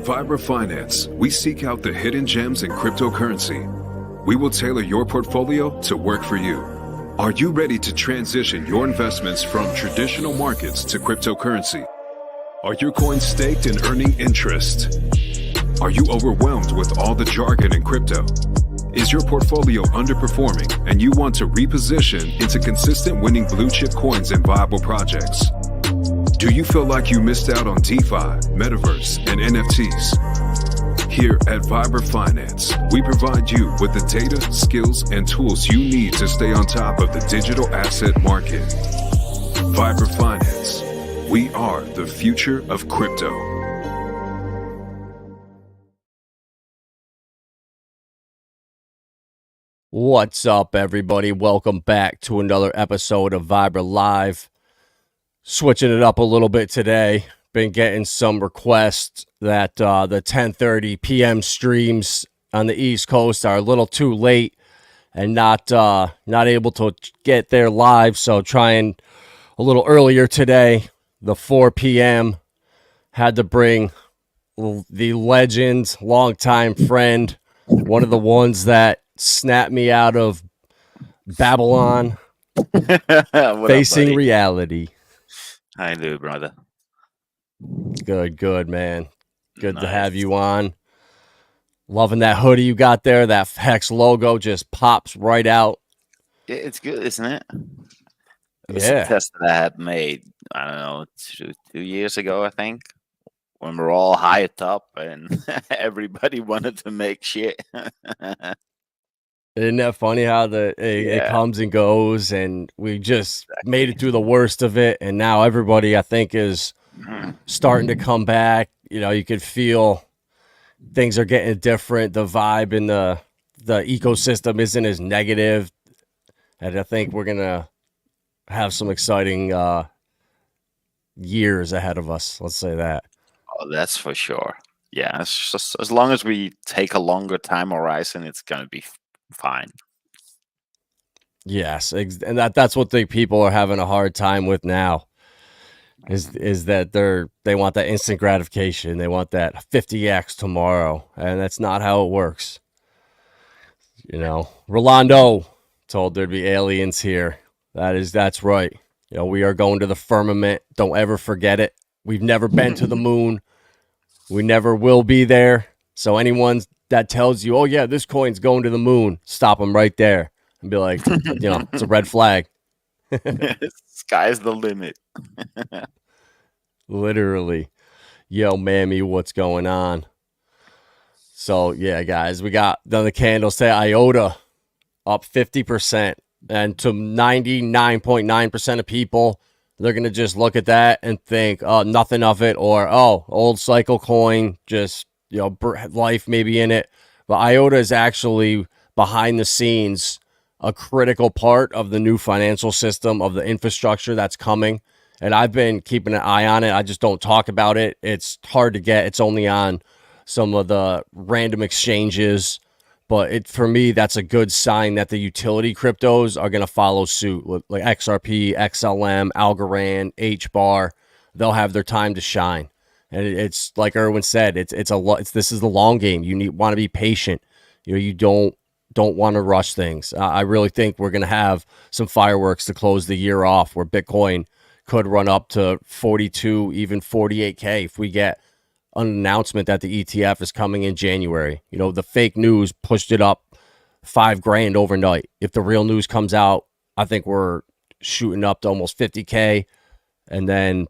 At Finance, we seek out the hidden gems in cryptocurrency. We will tailor your portfolio to work for you. Are you ready to transition your investments from traditional markets to cryptocurrency? Are your coins staked and earning interest? Are you overwhelmed with all the jargon in crypto? Is your portfolio underperforming and you want to reposition into consistent winning blue chip coins and viable projects? Do you feel like you missed out on DeFi, Metaverse, and NFTs? Here at Finance, we provide you with the data, skills, and tools you need to stay on top of the digital asset market. Finance, we are the future of crypto. What's up, everybody? Welcome back to another episode of Live. Switching it up a little bit today. Been getting some requests that the 10:30 p.m. streams on the East Coast are a little too late and not able to get there live. So trying a little earlier today, the 4 p.m. Had to bring the legend, longtime friend, one of the ones that snapped me out of Babylon, facing reality. How you doing, brother? Good, man. Good to have you on. Loving that hoodie you got there. That HEX logo just pops right out. Yeah, it's good, isn't it? It was Yeah. a test that I had made, I don't know, two years ago, I think, when we're all high top and everybody wanted to make shit. Isn't that funny how it comes and goes, and we just made it through the worst of it, and now everybody, I think, is starting to come back. You know, you could feel things are getting different. The vibe in the ecosystem isn't as negative, and I think we're gonna have some exciting years ahead of us. Let's say that. Oh, that's for sure. Yeah, it's just, as long as we take a longer time horizon, it's gonna be fine. Yes, and that's what the people are having a hard time with now. Is that they want that instant gratification. They want that 50x tomorrow, and that's not how it works. You know, Rolando told there'd be aliens here. That's right. You know, we are going to the firmament. Don't ever forget it. We've never been to the moon. We never will be there. So anyone that tells you, oh yeah, this coin's going to the moon, stop them right there and be like, you know, it's a red flag. Sky's the limit. Literally. Yo, Mammy, what's going on? So yeah, guys, we got the candles say IOTA up 50%, and to 99.9% of people, they're gonna just look at that and think, oh, nothing of it, or oh, old cycle coin, just, you know, life maybe in it. But IOTA is actually behind the scenes a critical part of the new financial system, of the infrastructure that's coming. And I've been keeping an eye on it. I just don't talk about it. It's hard to get. It's only on some of the random exchanges. But for me, that's a good sign that the utility cryptos are going to follow suit. Like XRP, XLM, Algorand, HBAR, they'll have their time to shine. And it's like Erwin said, this is the long game. You want to be patient. You know, you don't want to rush things. I really think we're going to have some fireworks to close the year off, where Bitcoin could run up to 42, even 48K if we get an announcement that the ETF is coming in January. You know, the fake news pushed it up $5,000 overnight. If the real news comes out, I think we're shooting up to almost 50K. And then,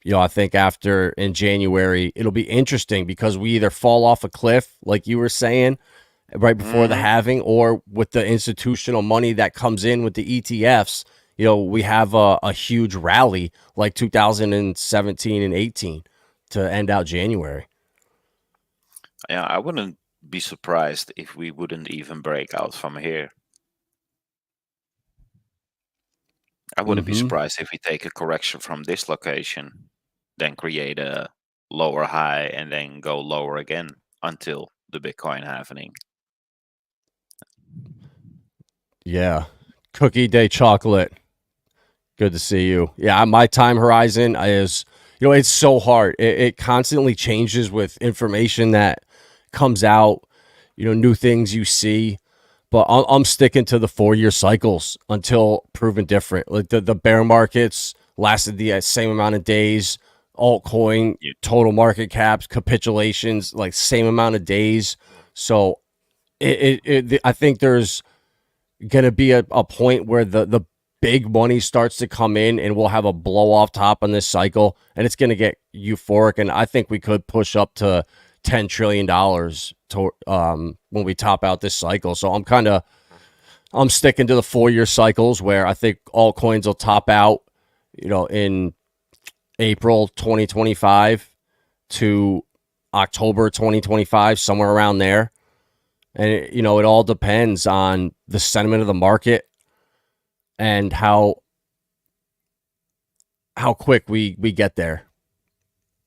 you know, I think after in January, it'll be interesting because we either fall off a cliff, like you were saying, right before the halving, or with the institutional money that comes in with the ETFs, you know, we have a huge rally like 2017 and 18 to end out January. Yeah, I wouldn't be surprised if we wouldn't even break out from here. I wouldn't be surprised if we take a correction from this location, then create a lower high, and then go lower again until the Bitcoin halving. Yeah. Cookie Day Chocolate. Good to see you. Yeah, my time horizon is, you know, it's so hard. It constantly changes with information that comes out, you know, new things you see. But I'm sticking to the 4-year cycles until proven different. Like the bear markets lasted the same amount of days. Altcoin total market caps, capitulations, like same amount of days. So I think there's going to be a point where the big money starts to come in and we'll have a blow off top on this cycle and it's going to get euphoric. And I think we could push up to $10 trillion to, when we top out this cycle. So I'm sticking to the 4-year cycles where I think altcoins will top out, you know, in April 2025 to October 2025, somewhere around there. And, you know, it all depends on the sentiment of the market and how quick we get there.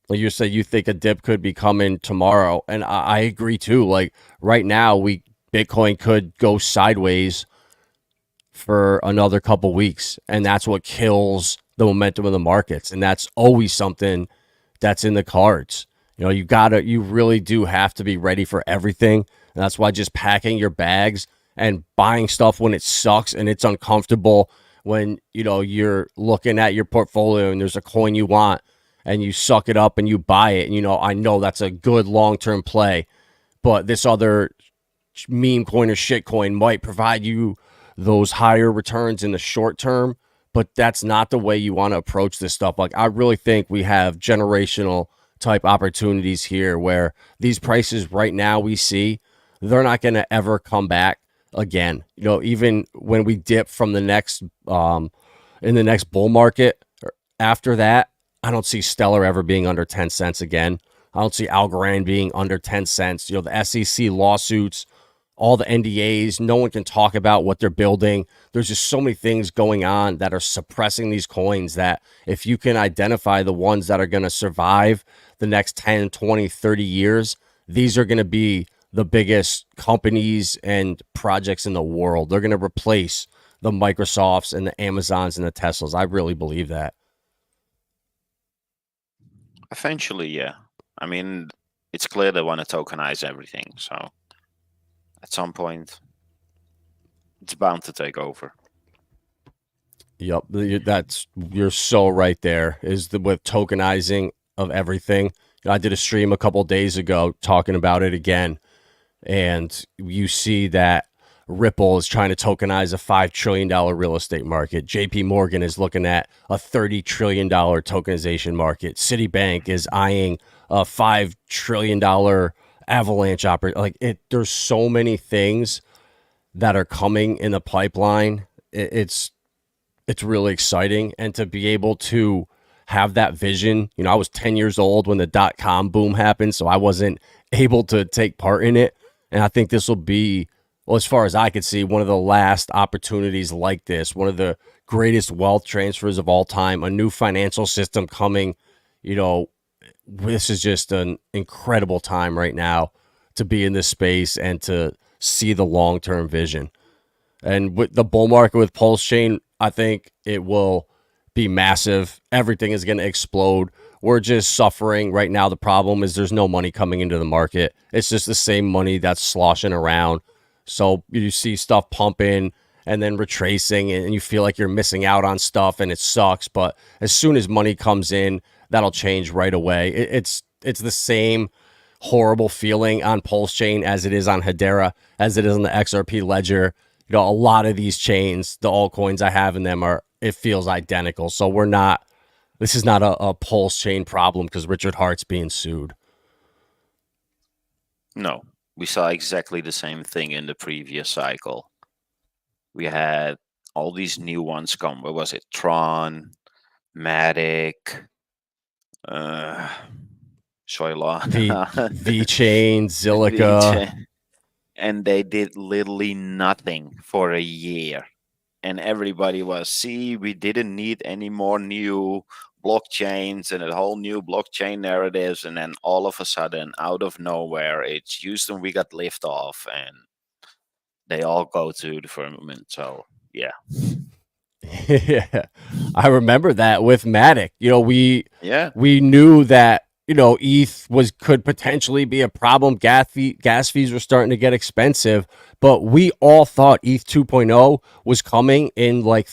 Like you say, you think a dip could be coming tomorrow. And I agree too. Like right now, Bitcoin could go sideways for another couple weeks. And that's what kills the momentum of the markets. And that's always something that's in the cards. You know, you really do have to be ready for everything. And that's why just packing your bags and buying stuff when it sucks and it's uncomfortable, when, you know, you're looking at your portfolio and there's a coin you want and you suck it up and you buy it. And, you know, I know that's a good long-term play, but this other meme coin or shit coin might provide you those higher returns in the short term, but that's not the way you want to approach this stuff. Like, I really think we have generational type opportunities here where these prices right now we see, they're not going to ever come back again. You know, even when we dip from the next in the next bull market after that, I don't see Stellar ever being under 10 cents again. I don't see Algorand being under 10 cents. You know, the SEC lawsuits, all the NDAs, no one can talk about what they're building. There's just so many things going on that are suppressing these coins that if you can identify the ones that are going to survive the next 10, 20, 30 years, these are going to be the biggest companies and projects in the world. They're going to replace the Microsofts and the Amazons and the Teslas. I really believe that. Eventually, yeah. I mean, it's clear they want to tokenize everything. So at some point, it's bound to take over. Yep, you're so right there. With tokenizing of everything. I did a stream a couple days ago talking about it again, and you see that Ripple is trying to tokenize a $5 trillion real estate market. JP Morgan is looking at a $30 trillion tokenization market. Citibank is eyeing a $5 trillion avalanche opportunity. Like there's so many things that are coming in the pipeline. It's really exciting. And to be able to have that vision, you know, I was 10 years old when the .com boom happened, so I wasn't able to take part in it. And I think this will be, well, as far as I could see, one of the last opportunities like this, one of the greatest wealth transfers of all time, a new financial system coming. You know, this is just an incredible time right now to be in this space and to see the long-term vision. And with the bull market with Pulsechain, I think it will be massive. Everything is going to explode. We're just suffering right now. The problem is there's no money coming into the market. It's just the same money that's sloshing around. So you see stuff pumping and then retracing, and you feel like you're missing out on stuff, and it sucks. But as soon as money comes in, that'll change right away. It's the same horrible feeling on Pulsechain as it is on Hedera, as it is on the XRP ledger. You know, a lot of these chains, the altcoins I have in them it feels identical. So this is not a Pulsechain problem because Richard Hart's being sued. No, we saw exactly the same thing in the previous cycle. We had all these new ones come. What was it? Tron, Matic, Solana, V-Chain, Zilliqa. And they did literally nothing for a year. And everybody was, see, we didn't need any more new blockchains and a whole new blockchain narratives. And then all of a sudden, out of nowhere, it's Houston, we got liftoff, and they all go to the firmament. So, yeah. Yeah, I remember that with Matic. Yeah. We knew that ETH could potentially be a problem. Gas fees were starting to get expensive, but we all thought ETH 2.0 was coming in like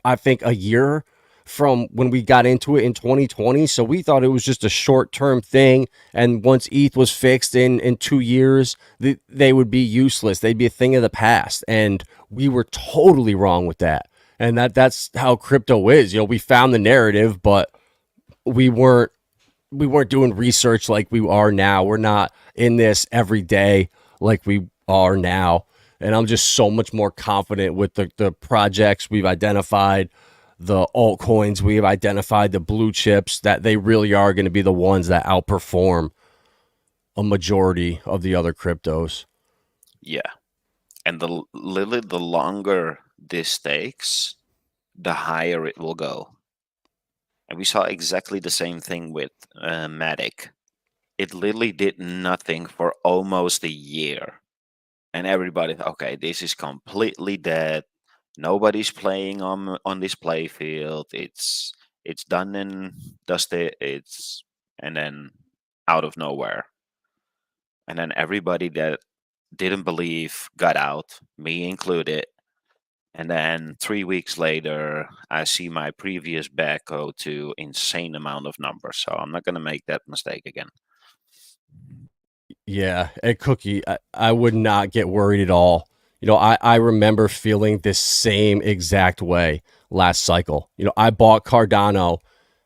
I think a year from when we got into it in 2020. So we thought it was just a short term thing, and once ETH was fixed in 2 years, they would be useless. They'd be a thing of the past, and we were totally wrong with that. And that's how crypto is. We found the narrative, but we weren't doing research like we are now. We're not in this every day like we are now. And I'm just so much more confident with the projects we've identified, the altcoins we've identified, the blue chips, that they really are going to be the ones that outperform a majority of the other cryptos. Yeah. And literally, the longer this takes, the higher it will go. And we saw exactly the same thing with Matic. It literally did nothing for almost a year. And everybody thought, okay, this is completely dead. Nobody's playing on this play field. It's done and dusted. And then out of nowhere. And then everybody that didn't believe got out, me included. And then 3 weeks later, I see my previous bet go to insane amount of numbers. So I'm not going to make that mistake again. Yeah, at Cookie, I would not get worried at all. I remember feeling this same exact way last cycle. I bought Cardano,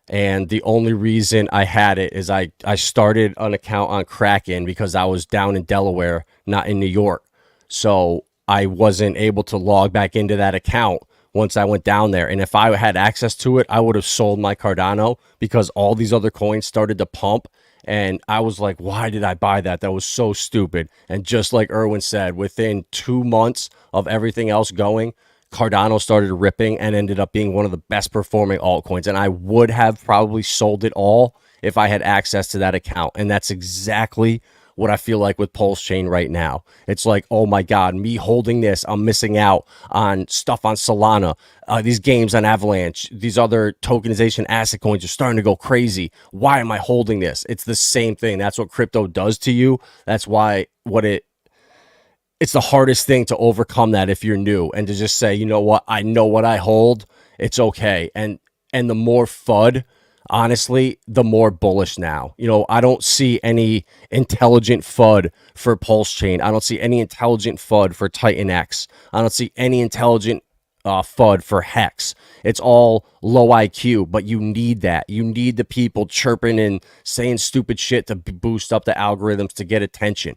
and the only reason I had it is I started an account on Kraken because I was down in Delaware, not in New York. So I wasn't able to log back into that account once I went down there. And if I had access to it, I would have sold my Cardano because all these other coins started to pump. And I was like, why did I buy that? That was so stupid. And just like Erwin said, within 2 months of everything else going, Cardano started ripping and ended up being one of the best performing altcoins. And I would have probably sold it all if I had access to that account. And that's exactly what I feel like with Pulsechain right now. It's like, oh my God, me holding this, I'm missing out on stuff on Solana. These games on Avalanche, these other tokenization asset coins are starting to go crazy. Why am I holding this? It's the same thing. That's what crypto does to you. That's why it's the hardest thing to overcome that if you're new, and to just say, you know what, I know what I hold. It's okay. And the more FUD, honestly, the more bullish now. I don't see any intelligent FUD for Pulsechain. I don't see any intelligent FUD for Titan X. I don't see any intelligent FUD for HEX. It's all low IQ, but you need that. You need the people chirping and saying stupid shit to boost up the algorithms to get attention.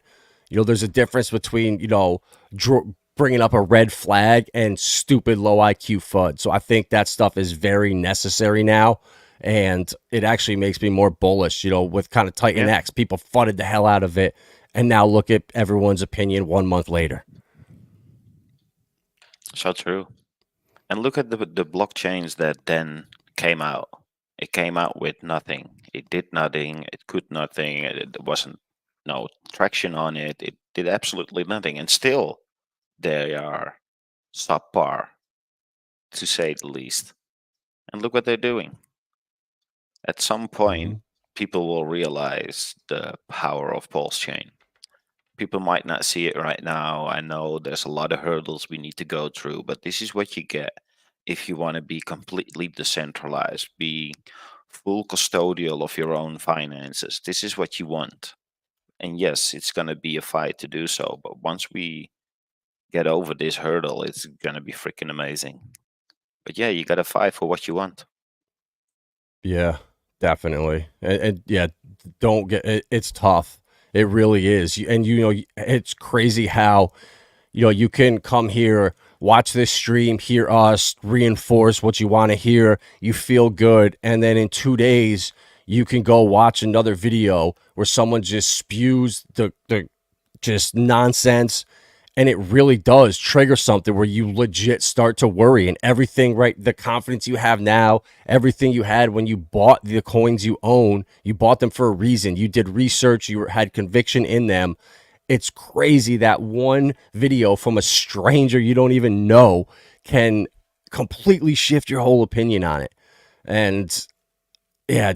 There's a difference between, bringing up a red flag and stupid low IQ FUD. So I think that stuff is very necessary now. And it actually makes me more bullish, with kind of Titan X. People fudded the hell out of it. And now look at everyone's opinion 1 month later. So true. And look at the blockchains that then came out. It came out with nothing. It did nothing. It could nothing. It wasn't no traction on it. It did absolutely nothing. And still, they are subpar, to say the least. And look what they're doing. At some point, people will realize the power of Pulsechain. People might not see it right now. I know there's a lot of hurdles we need to go through, but this is what you get if you want to be completely decentralized, be full custodial of your own finances. This is what you want. And yes, it's going to be a fight to do so, but once we get over this hurdle, it's going to be freaking amazing. But yeah, you got to fight for what you want. Yeah, definitely. And yeah, don't get it, it's tough. It really is. And it's crazy how you can come here, watch this stream, hear us, reinforce what you want to hear, you feel good, and then in 2 days you can go watch another video where someone just spews the just nonsense, and it really does trigger something where you legit start to worry, and everything, right, the confidence you have now, everything you had when you bought the coins you own, you bought them for a reason. You did research, you had conviction in them. It's crazy that one video from a stranger you don't even know can completely shift your whole opinion on it. And yeah,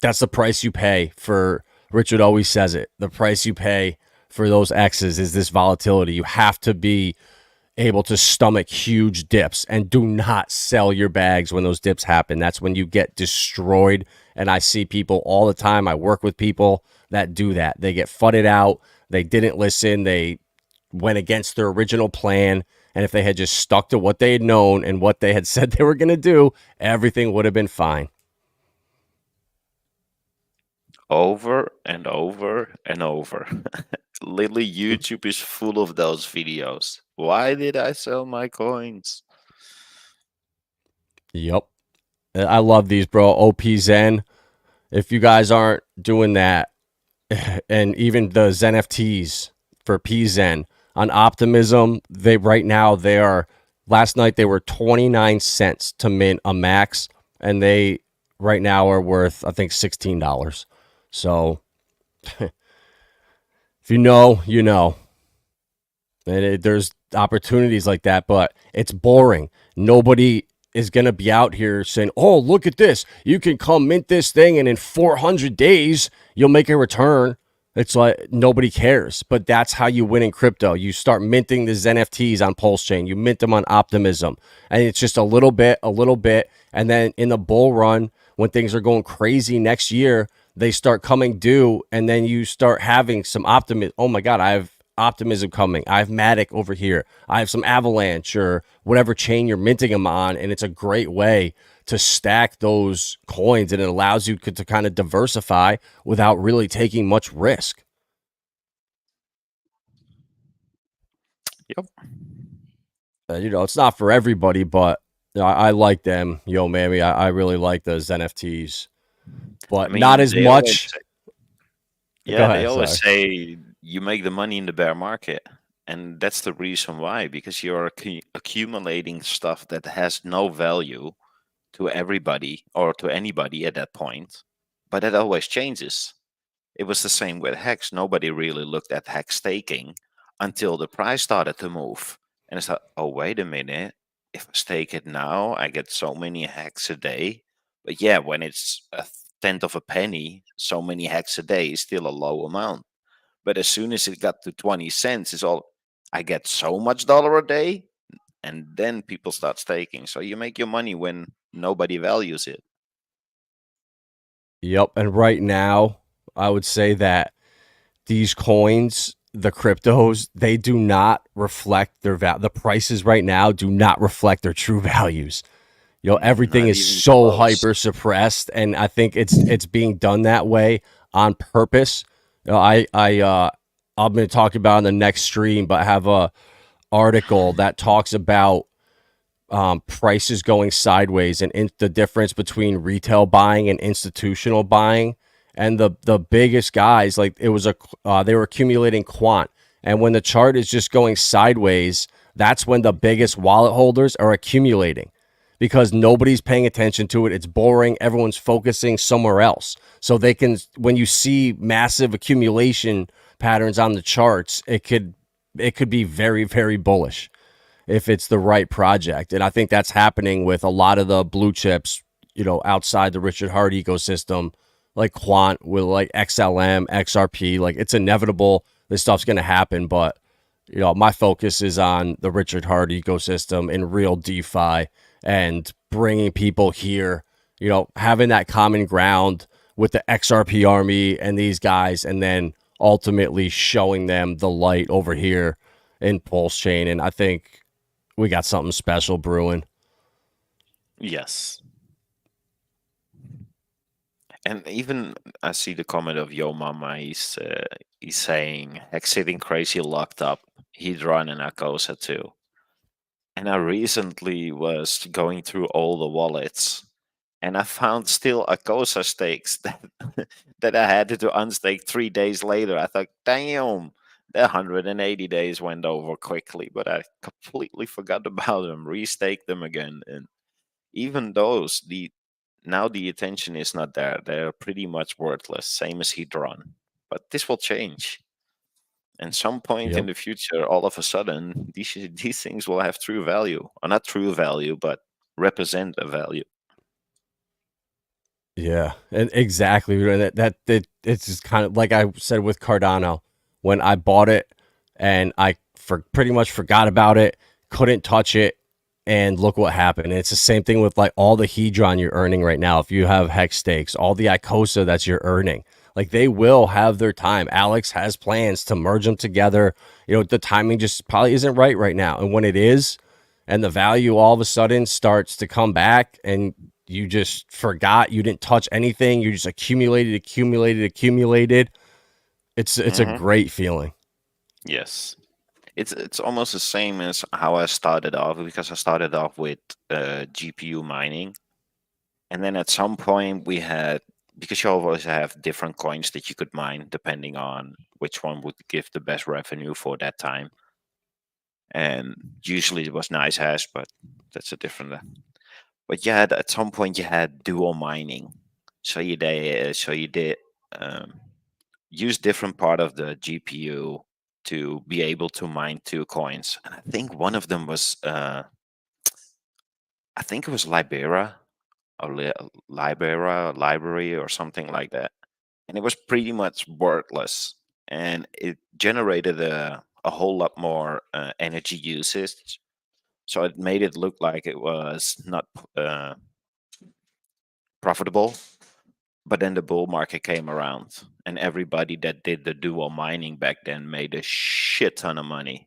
that's the price you pay for. Richard always says it. The price you pay for those X's is this volatility. You have to be able to stomach huge dips, and do not sell your bags when those dips happen. That's when you get destroyed. And I see people all the time. I work with people that do that. They get fudded out. They didn't listen. They went against their original plan. And if they had just stuck to what they had known and what they had said they were going to do, everything would have been fine. Over and over and over. Literally, YouTube is full of those videos. Why did I sell my coins? Yep. I love these, bro. OP Zen. If you guys aren't doing that, and even the ZenFTs for PZen on Optimism, last night they were 29 cents to mint a max, and they right now are worth, I think, $16. So if you know, you know. And there's opportunities like that, but it's boring. Nobody is going to be out here saying, oh, look at this. You can come mint this thing, and in 400 days, you'll make a return. It's like nobody cares, but that's how you win in crypto. You start minting the ZenFTs on Pulsechain. You mint them on Optimism, and it's just a little bit. And then in the bull run, when things are going crazy next year, they start coming due, and then you start having some optimism. Oh my God, I have Optimism coming. I have Matic over here. I have some Avalanche or whatever chain you're minting them on, and it's a great way to stack those coins, and it allows you to kind of diversify without really taking much risk. Yep. It's not for everybody, but I like them. Yo, Mammy, I really like those NFTs, but not as much. Yeah, they always say you make the money in the bear market. And that's the reason why, because you're accumulating stuff that has no value to everybody or to anybody at that point. But that always changes. It was the same with HEX. Nobody really looked at HEX staking until the price started to move. And it's like, oh, wait a minute. If I stake it now, I get so many HEX a day. But yeah, when it's a tenth of a penny, so many HEX a day is still a low amount. But as soon as it got to 20 cents, it's all, I get so much dollar a day. And then people start staking. So you make your money when nobody values it. Yep. And right now, I would say that these coins, the cryptos, they do not reflect their value. The prices right now do not reflect their true values. Everything Not is even so close. hyper suppressed, and I think it's being done that way on purpose. I'm going to talk about in the next stream, but I have a article that talks about prices going sideways and the difference between retail buying and institutional buying. And the biggest guys, like they were accumulating quant, and when the chart is just going sideways, that's when the biggest wallet holders are accumulating, because nobody's paying attention to it. It's boring. Everyone's focusing somewhere else. So they can, when you see massive accumulation patterns on the charts, it could be very, very bullish if it's the right project. And I think that's happening with a lot of the blue chips, outside the Richard Hart ecosystem, like Quant, with like XLM, XRP. Like, it's inevitable this stuff's going to happen, but my focus is on the Richard Hart ecosystem and real DeFi, and bringing people here, having that common ground with the XRP army and these guys, and then ultimately showing them the light over here in Pulsechain. And I think we got something special brewing. Yes. And even I see the comment of Yo Mama. He's saying exiting crazy locked up. HDRN and ICOSA too. And I recently was going through all the wallets, and I found still ICOSA stakes that I had to unstake 3 days later. I thought, damn, the 180 days went over quickly, but I completely forgot about them, restaked them again, and even those, now the attention is not there. They're pretty much worthless, same as HDRN. But this will change. And some point in Yep. the future, all of a sudden, these things will have true value, or not true value, but represent a value. Yeah, and exactly. And it's just kind of like I said with Cardano when I bought it, and I pretty much forgot about it, couldn't touch it, and look what happened. And it's the same thing with like all the Hedron you're earning right now. If you have hex stakes, all the ICOSA that you're earning, like they will have their time. Alex has plans to merge them together. You know, the timing just probably isn't right now. And when it is, and the value all of a sudden starts to come back, and you just forgot, you didn't touch anything, you just accumulated. It's a great feeling. Yes. It's almost the same as how I started off, because I started off with GPU mining. And then at some point we had, because you always have different coins that you could mine depending on which one would give the best revenue for that time. And usually it was nice hash, but that's a different. But yeah, at some point you had dual mining, so you did use different part of the GPU to be able to mine two coins, and I think one of them was I think it was Libera or Libera library or something like that, and it was pretty much worthless, and it generated a whole lot more energy usage. So it made it look like it was not profitable. But then the bull market came around, and everybody that did the dual mining back then made a shit ton of money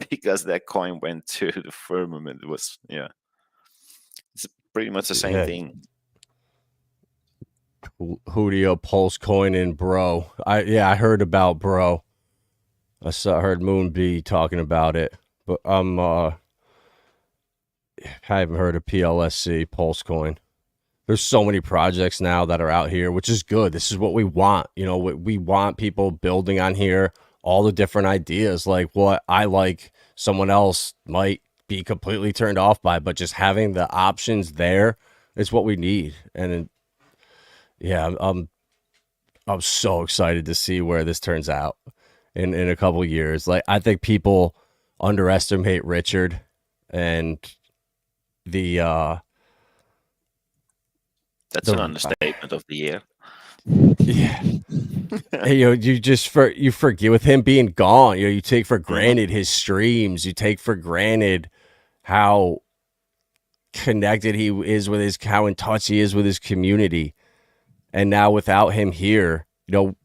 because that coin went to the firmament. It was, yeah, it's pretty much the same Yeah, thing. Hoodio, Pulsechain, and Bro. I heard about Bro. I heard Moonbee talking about it, but I haven't heard of PLSC Pulsechain. There's so many projects now that are out here, which is good. This is what we want. You know, we want people building on here, all the different ideas, like what I like, someone else might be completely turned off by, but just having the options there is what we need. And yeah, I'm so excited to see where this turns out in a couple of years. Like I think people underestimate Richard and the That's an understatement of the year. yeah. You know, you forget with him being gone, you know, you take for granted his streams, you take for granted how connected he is with how in touch he is with his community. And now without him here, you know,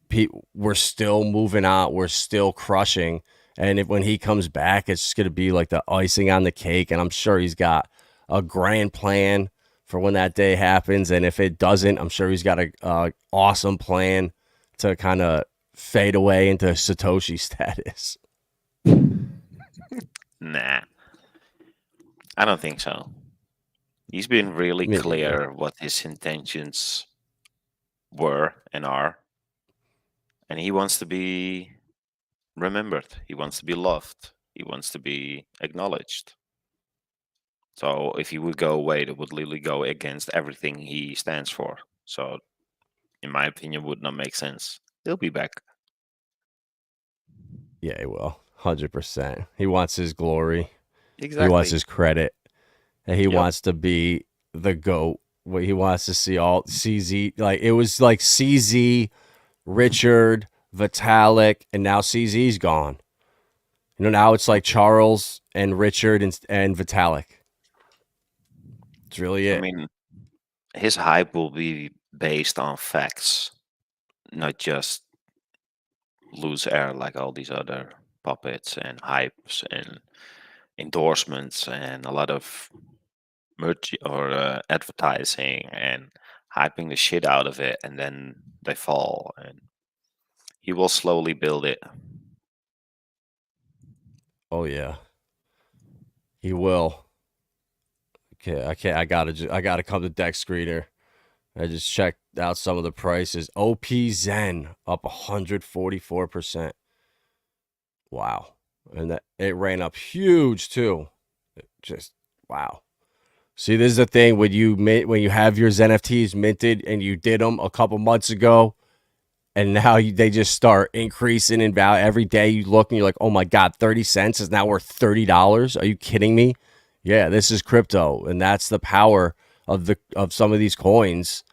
we're still moving on, we're still crushing. And when he comes back, it's just going to be like the icing on the cake. And I'm sure he's got a grand plan for when that day happens. And if it doesn't, I'm sure he's got a awesome plan to kind of fade away into Satoshi status. Nah, I don't think so. He's been really clear what his intentions were and are. And he wants to be remembered. He wants to be loved. He wants to be acknowledged. So if he would go away, that would literally go against everything he stands for. So, in my opinion, would not make sense. He'll be back. Yeah, he will. 100%. He wants his glory. Exactly. He wants his credit. And he wants to be the GOAT. He wants to see all CZ. Like it was like CZ, Richard, Vitalik, and now CZ's gone. You know, now it's like Charles and Richard and Vitalik. It's really it. I mean, his hype will be based on facts, not just loose air like all these other puppets and hypes and endorsements and a lot of merch or advertising and hyping the shit out of it, and then they fall. And he will slowly build it. Oh yeah, he will. Okay, I gotta come to Deck Screener. I just checked out some of the prices. OP Zen up 144%. Wow. And that it ran up huge too. Just wow. See, this is the thing when you have your Zen NFTs minted and you did them a couple months ago, and now they just start increasing in value. Every day you look and you're like, oh my God, 30 cents is now worth $30. Are you kidding me? Yeah, this is crypto. And that's the power of some of these coins.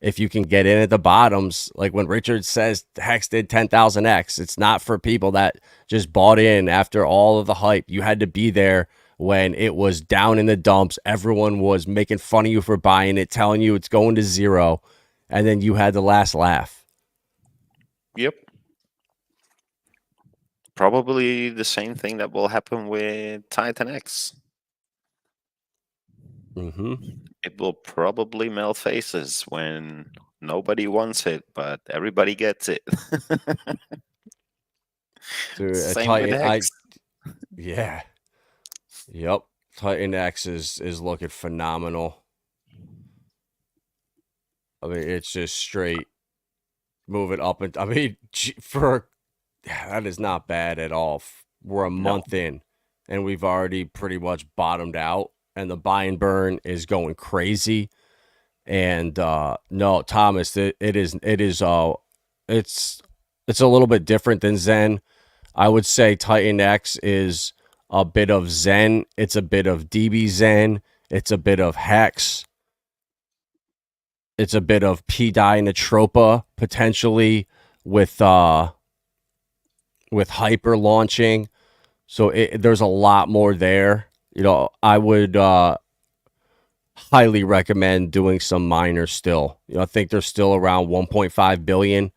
If you can get in at the bottoms, like when Richard says Hex did 10,000x, it's not for people that just bought in after all of the hype. You had to be there when it was down in the dumps. Everyone was making fun of you for buying it, telling you it's going to zero. And then you had the last laugh. Yep. Probably the same thing that will happen with Titan X. It will probably melt faces when nobody wants it, but everybody gets it. Same with Hex. Yeah. Yep. Titan X is looking phenomenal. I mean, it's just straight moving up. And I mean, that is not bad at all. We're a month in, and we've already pretty much bottomed out, and the buy and burn is going crazy. And no, Thomas, it's a little bit different than Zen. I would say Titan X is a bit of Zen. It's a bit of DB Zen. It's a bit of Hex. It's a bit of P-Dinotropa potentially with Hyper launching. So there's a lot more there. You know, I would highly recommend doing some miners still. You know, I think they're still around 1.5 billion.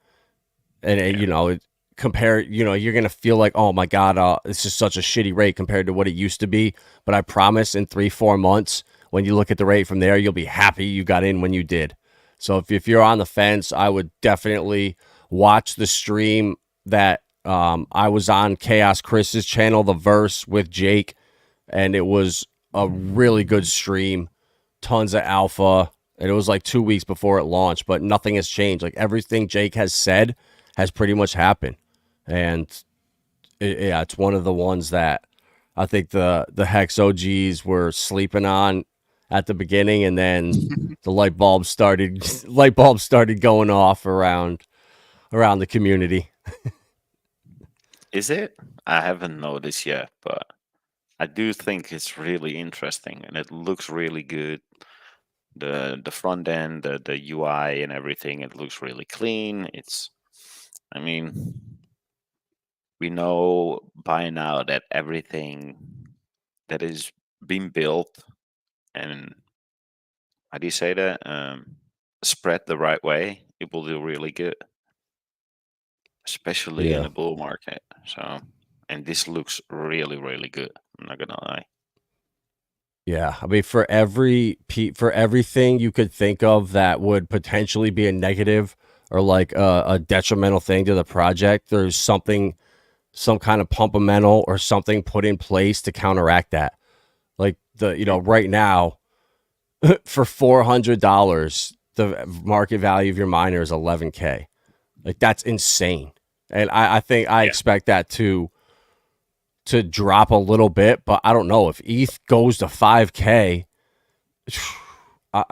And, you know, compare, you know, you're going to feel like, oh my God, this is such a shitty rate compared to what it used to be. But I promise in 3-4 months, when you look at the rate from there, you'll be happy you got in when you did. So if you're on the fence, I would definitely watch the stream that I was on Chaos Chris's channel, The Verse with Jake. And it was a really good stream. Tons of alpha. And it was like 2 weeks before it launched, but nothing has changed. Like everything Jake has said has pretty much happened. And it's one of the ones that I think the Hex OGs were sleeping on at the beginning, and then the light bulbs started going off around the community. Is it? I haven't noticed yet, but I do think it's really interesting and it looks really good. The front end, the UI and everything, it looks really clean. I mean, we know by now that everything that is being built and how do you say that? Spread the right way, it will do really good, especially in the bull market. So, and this looks really, really good. I'm not gonna lie. Yeah, I mean, for everything you could think of that would potentially be a negative or like a detrimental thing to the project, there's some kind of pumpamental or something put in place to counteract that. Like right now, for $400, the market value of your miner is 11K. Like that's insane, and I think I expect that to drop a little bit, but I don't know if ETH goes to 5K. I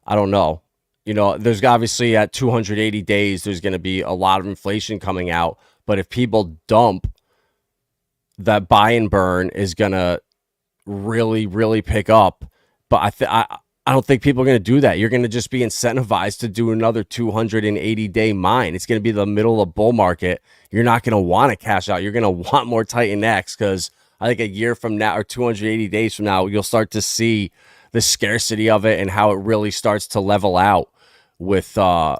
don't know. You know, there's obviously at 280 days, there's going to be a lot of inflation coming out. But if people dump, that buy and burn is going to really, really pick up. But I don't think people are going to do that. You're going to just be incentivized to do another 280-day mine. It's going to be the middle of the bull market. You're not going to want to cash out. You're going to want more Titan X because I think a year from now or 280 days from now, you'll start to see the scarcity of it and how it really starts to level out with the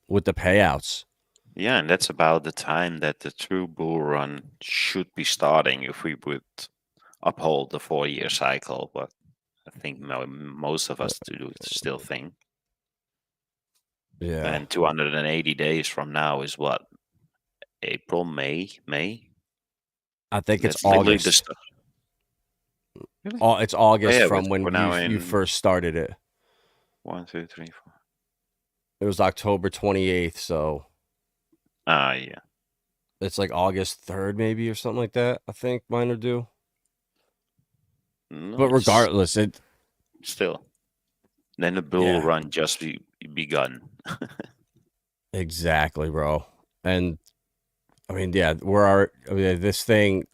payouts. Yeah, and that's about the time that the true bull run should be starting if we would uphold the 4-year cycle. But I think most of us do still think. Yeah. And 280 days from now is what? April, May? I think it's August. Really? Oh, it's August from when you in first started it. 1, 2, 3, 4. It was October 28th, so. Yeah. It's like August 3rd, maybe, or something like that. I think mine are due. No, but regardless, it still. Then the bull run just begun. Exactly, bro. And I mean, yeah, this thing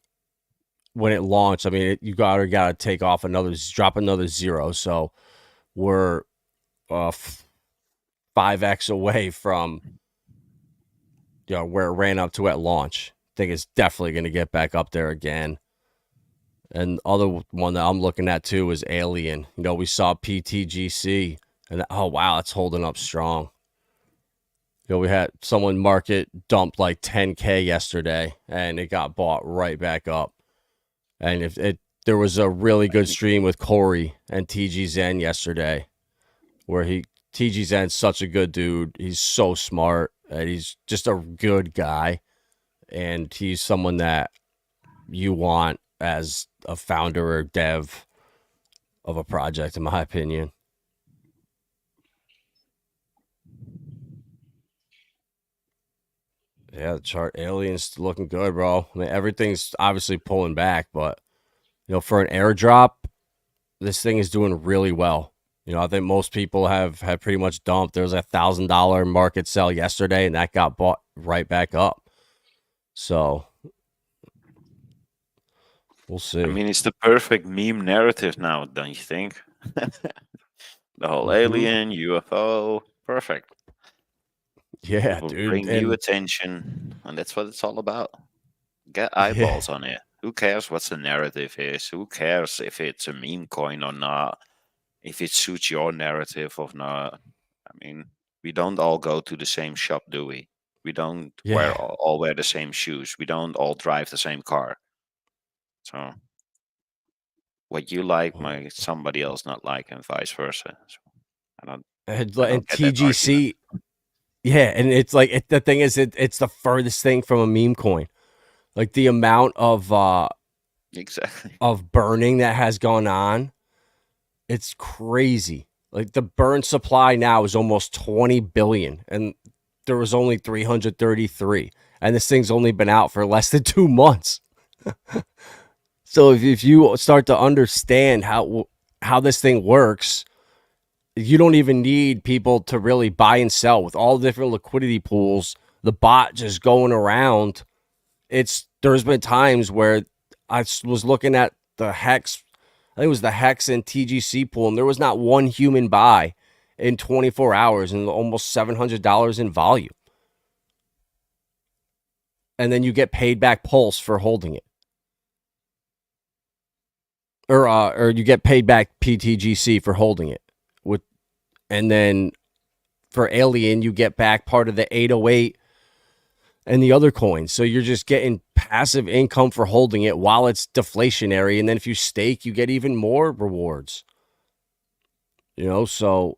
when it launched, I mean, you gotta take off drop another zero. So we're 5x away from where it ran up to at launch. I think it's definitely going to get back up there again. And other one that I'm looking at too is Alien. We saw PTGC, and oh wow, it's holding up strong. We had someone market dumped like 10K yesterday, and it got bought right back up. And there was a really good stream with Corey and TG Zen yesterday, where TG Zen's such a good dude. He's so smart, and he's just a good guy, and he's someone that you want as a founder or dev of a project, in my opinion. Yeah, the chart Alien's looking good, bro. I mean, everything's obviously pulling back, but for an airdrop, this thing is doing really well. I think most people have pretty much dumped. There was $1,000 market sell yesterday, and that got bought right back up. So we'll see. I mean, it's the perfect meme narrative now, don't you think? The whole alien, UFO, perfect. Yeah, It will dude. bring you attention, and that's what it's all about. Get eyeballs on it. Who cares what the narrative is? Who cares if it's a meme coin or not? If it suits your narrative or not? I mean, we don't all go to the same shop, do we? We don't all wear the same shoes. We don't all drive the same car. So what you like might somebody else not like, and vice versa. So I don't And get that argument. TGC, yeah, and it's like the thing is, it's the furthest thing from a meme coin. Like the amount of Exactly. of burning that has gone on, it's crazy. Like the burn supply now is almost 20 billion, and there was only 333, and this thing's only been out for less than 2 months. So if you start to understand how this thing works, you don't even need people to really buy and sell with all the different liquidity pools. The bot just going around. There's been times where I was looking at the HEX. I think it was the HEX and TGC pool, and there was not one human buy in 24 hours and almost $700 in volume. And then you get paid back Pulse for holding it. Or you get paid back PTGC for holding it. And then for Alien, you get back part of the 808 and the other coins. So you're just getting passive income for holding it while it's deflationary. And then if you stake, you get even more rewards. So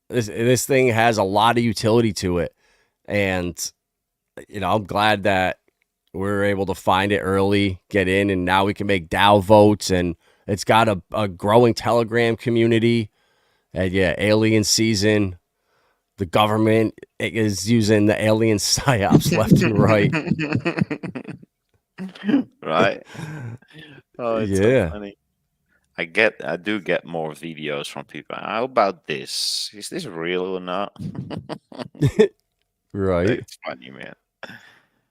this thing has a lot of utility to it. And, I'm glad that we're able to find it early, get in, and now we can make DAO votes. And it's got a growing Telegram community. And yeah, alien season. The government is using the alien psyops left and right. Right. Oh, it's so funny. I do get more videos from people. How about this? Is this real or not? Right. It's funny, man.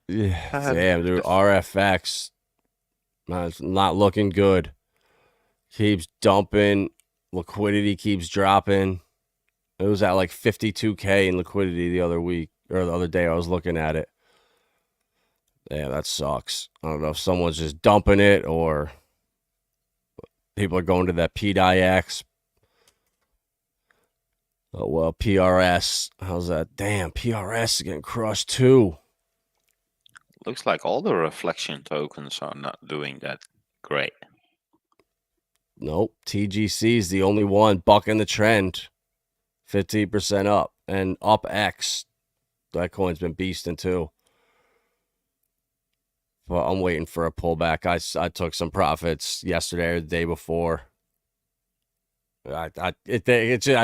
Yeah. Damn, dude. RFX. It's not looking good. Keeps dumping. Liquidity keeps dropping. It was at like 52K in liquidity the other week, or the other day I was looking at it. Yeah, that sucks. I don't know if someone's just dumping it or people are going to that PDIX. Oh, well, PRS. How's that? Damn, PRS is getting crushed too. Looks like all the reflection tokens are not doing that great. Nope. TGC is the only one bucking the trend. 15% up. And up X. That coin's been beasting too. But I'm waiting for a pullback. I took some profits yesterday or the day before. I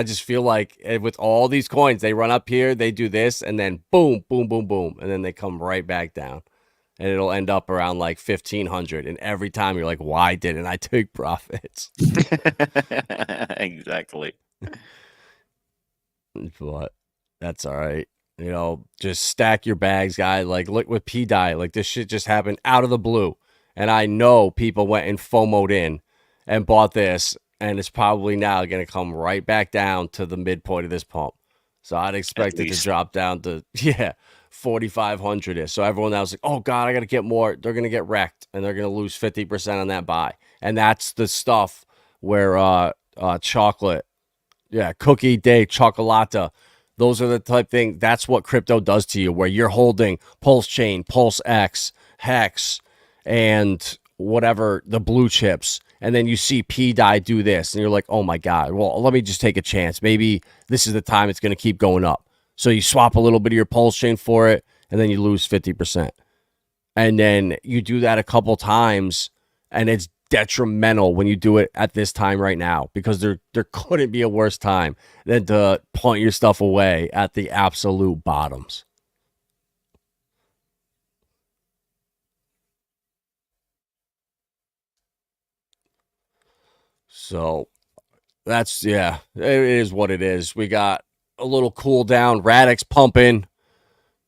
just feel like with all these coins, they run up here, they do this, and then boom, boom, boom, boom, and then they come right back down, and it'll end up around like 1,500. And every time you're like, why didn't I take profits? Exactly. But that's all right. You know, just stack your bags, guy. Like, look with P-Dye. Like, this shit just happened out of the blue. And I know people went and FOMO'd in and bought this. And it's probably now going to come right back down to the midpoint of this pump. So I'd expect it to drop down to, 4,500-ish. So everyone now is like, oh, God, I got to get more. They're going to get wrecked. And they're going to lose 50% on that buy. And that's the stuff where chocolate, cookie day, chocolata, those are the type thing. That's what crypto does to you, where you're holding Pulsechain, PulseX, HEX, and whatever, the blue chips. And then you see P-Dye do this, and you're like, oh my God, well, let me just take a chance. Maybe this is the time it's going to keep going up. So you swap a little bit of your Pulsechain for it, and then you lose 50%. And then you do that a couple times, and it's detrimental when you do it at this time right now, because there couldn't be a worse time than to point your stuff away at the absolute bottoms. So that's, it is what it is. We got a little cool down. Radix pumping.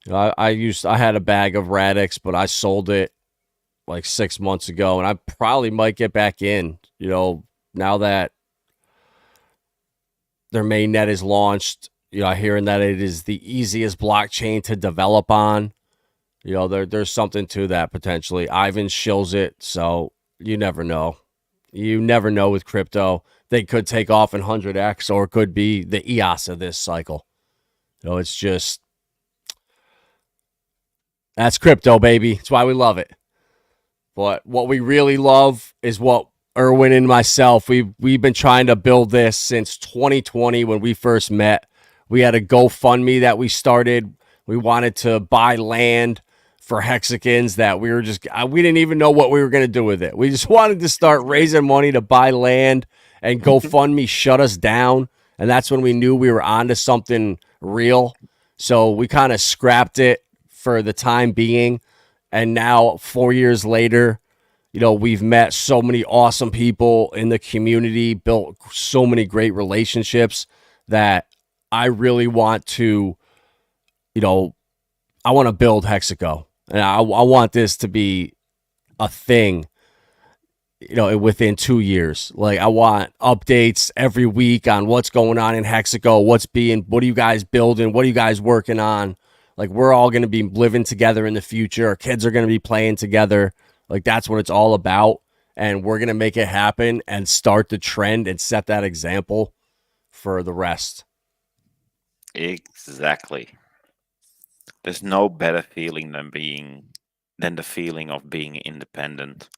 I had a bag of Radix, but I sold it like 6 months ago, and I probably might get back in, now that their mainnet is launched, hearing that it is the easiest blockchain to develop on. There's something to that potentially. Ivan shills it, so you never know. You never know with crypto. They could take off in 100x, or it could be the EOS this cycle. It's just, that's crypto, baby. That's why we love it. But what we really love is what Erwin and myself, we've been trying to build this since 2020 when we first met. We had a GoFundMe that we started. We wanted to buy land for Hexicans that we didn't even know what we were going to do with it. We just wanted to start raising money to buy land, and GoFundMe shut us down. And that's when we knew we were onto something real. So we kind of scrapped it for the time being. And now 4 years later, we've met so many awesome people in the community, built so many great relationships that I really want to, I want to build Hexico. And I want this to be a thing, within 2 years. Like, I want updates every week on what's going on in Hexico, what are you guys building, what are you guys working on? Like, we're all going to be living together in the future. Our kids are going to be playing together. Like, that's what it's all about. And we're going to make it happen and start the trend and set that example for the rest. Exactly. There's no better feeling than the feeling of being independent.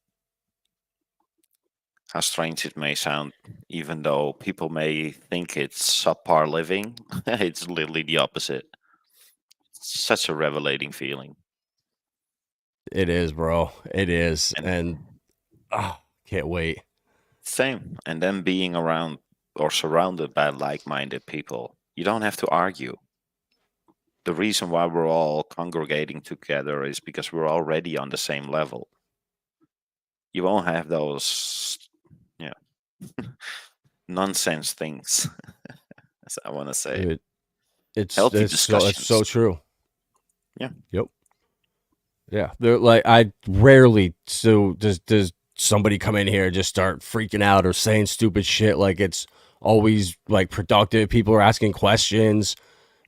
How strange it may sound, even though people may think it's subpar living, it's literally the opposite. It's such a revelating feeling. It is, bro. It is. And can't wait. Same. And then being around or surrounded by like-minded people, you don't have to argue. The reason why we're all congregating together is because we're already on the same level. You won't have those nonsense things, as I want to say. It's healthy discussions. It's so true. Yeah. Yep. Yeah. They're like, I rarely does somebody come in here and just start freaking out or saying stupid shit. Like, it's always like productive. People are asking questions,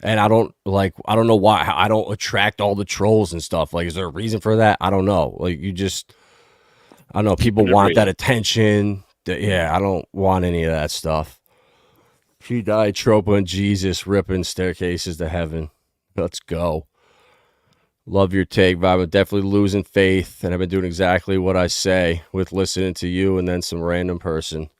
and I don't know why I don't attract all the trolls and stuff. Like, is there a reason for that? I don't know. Like, I don't know. People want that attention. I don't want any of that stuff. She died, Tropa and Jesus ripping staircases to heaven. Let's go. Love your take, Vibe. I'm definitely losing faith, and I've been doing exactly what I say with listening to you and then some random person.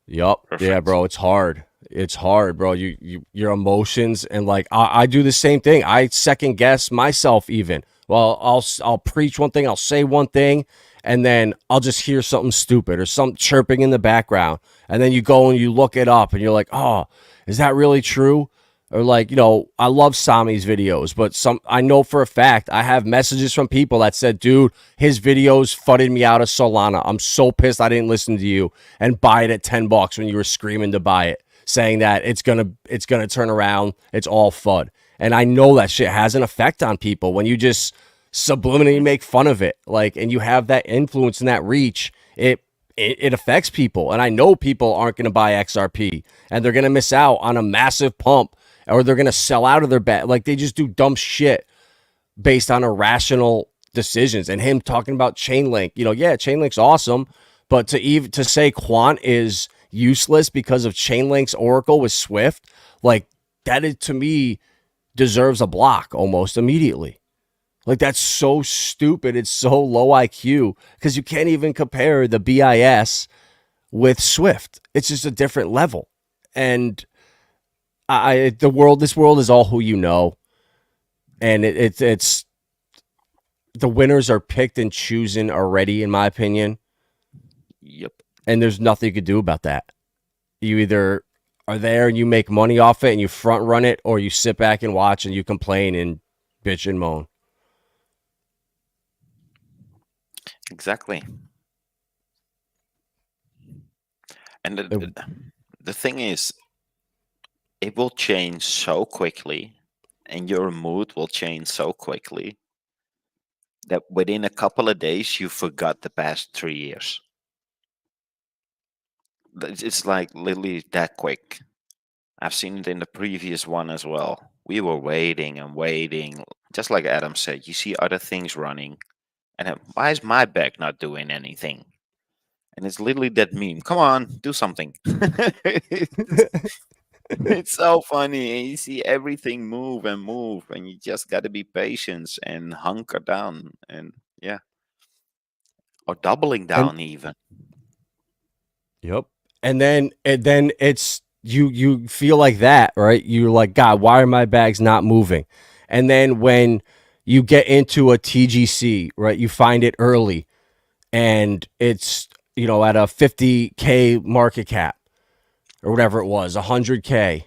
Yup. Yeah, bro. It's hard. It's hard, bro. Your emotions, and like I do the same thing. I second guess myself even. Well, I'll preach one thing, I'll say one thing, and then I'll just hear something stupid or some chirping in the background. And then you go and you look it up and you're like, oh, is that really true? Or like, I love Sami's videos, but I know for a fact I have messages from people that said, dude, his videos fudded me out of Solana. I'm so pissed I didn't listen to you and buy it at $10 when you were screaming to buy it, saying that it's gonna turn around. It's all FUD. And I know that shit has an effect on people when you just subliminally make fun of it. Like, and you have that influence and that reach, it affects people. And I know people aren't going to buy XRP and they're going to miss out on a massive pump, or they're going to sell out of their bet. Like, they just do dumb shit based on irrational decisions. And him talking about Chainlink, yeah, Chainlink's awesome, but to say Quant is useless because of Chainlink's Oracle with Swift, like, that is, to me, deserves a block almost immediately. Like, that's so stupid. It's so low IQ because you can't even compare the BIS with Swift. It's just a different level. And this world is all who you know. And it's the winners are picked and chosen already, in my opinion. Yep. And there's nothing you could do about that. You either are there and you make money off it and you front run it, or you sit back and watch and you complain and bitch and moan. Exactly. And the thing is, it will change so quickly, and your mood will change so quickly that within a couple of days, you forgot the past 3 years. It's like literally that quick. I've seen it in the previous one as well. We were waiting and waiting. Just like Adam said, you see other things running. And why is my bag not doing anything? And it's literally that meme. Come on, do something. It's so funny. And you see everything move, and you just got to be patient and hunker down. And yeah. Or doubling down even. Yep. And then it's you feel like that, right? You're like, God, why are my bags not moving? And then when you get into a TGC, right, you find it early and it's, at a 50K market cap or whatever it was, 100K.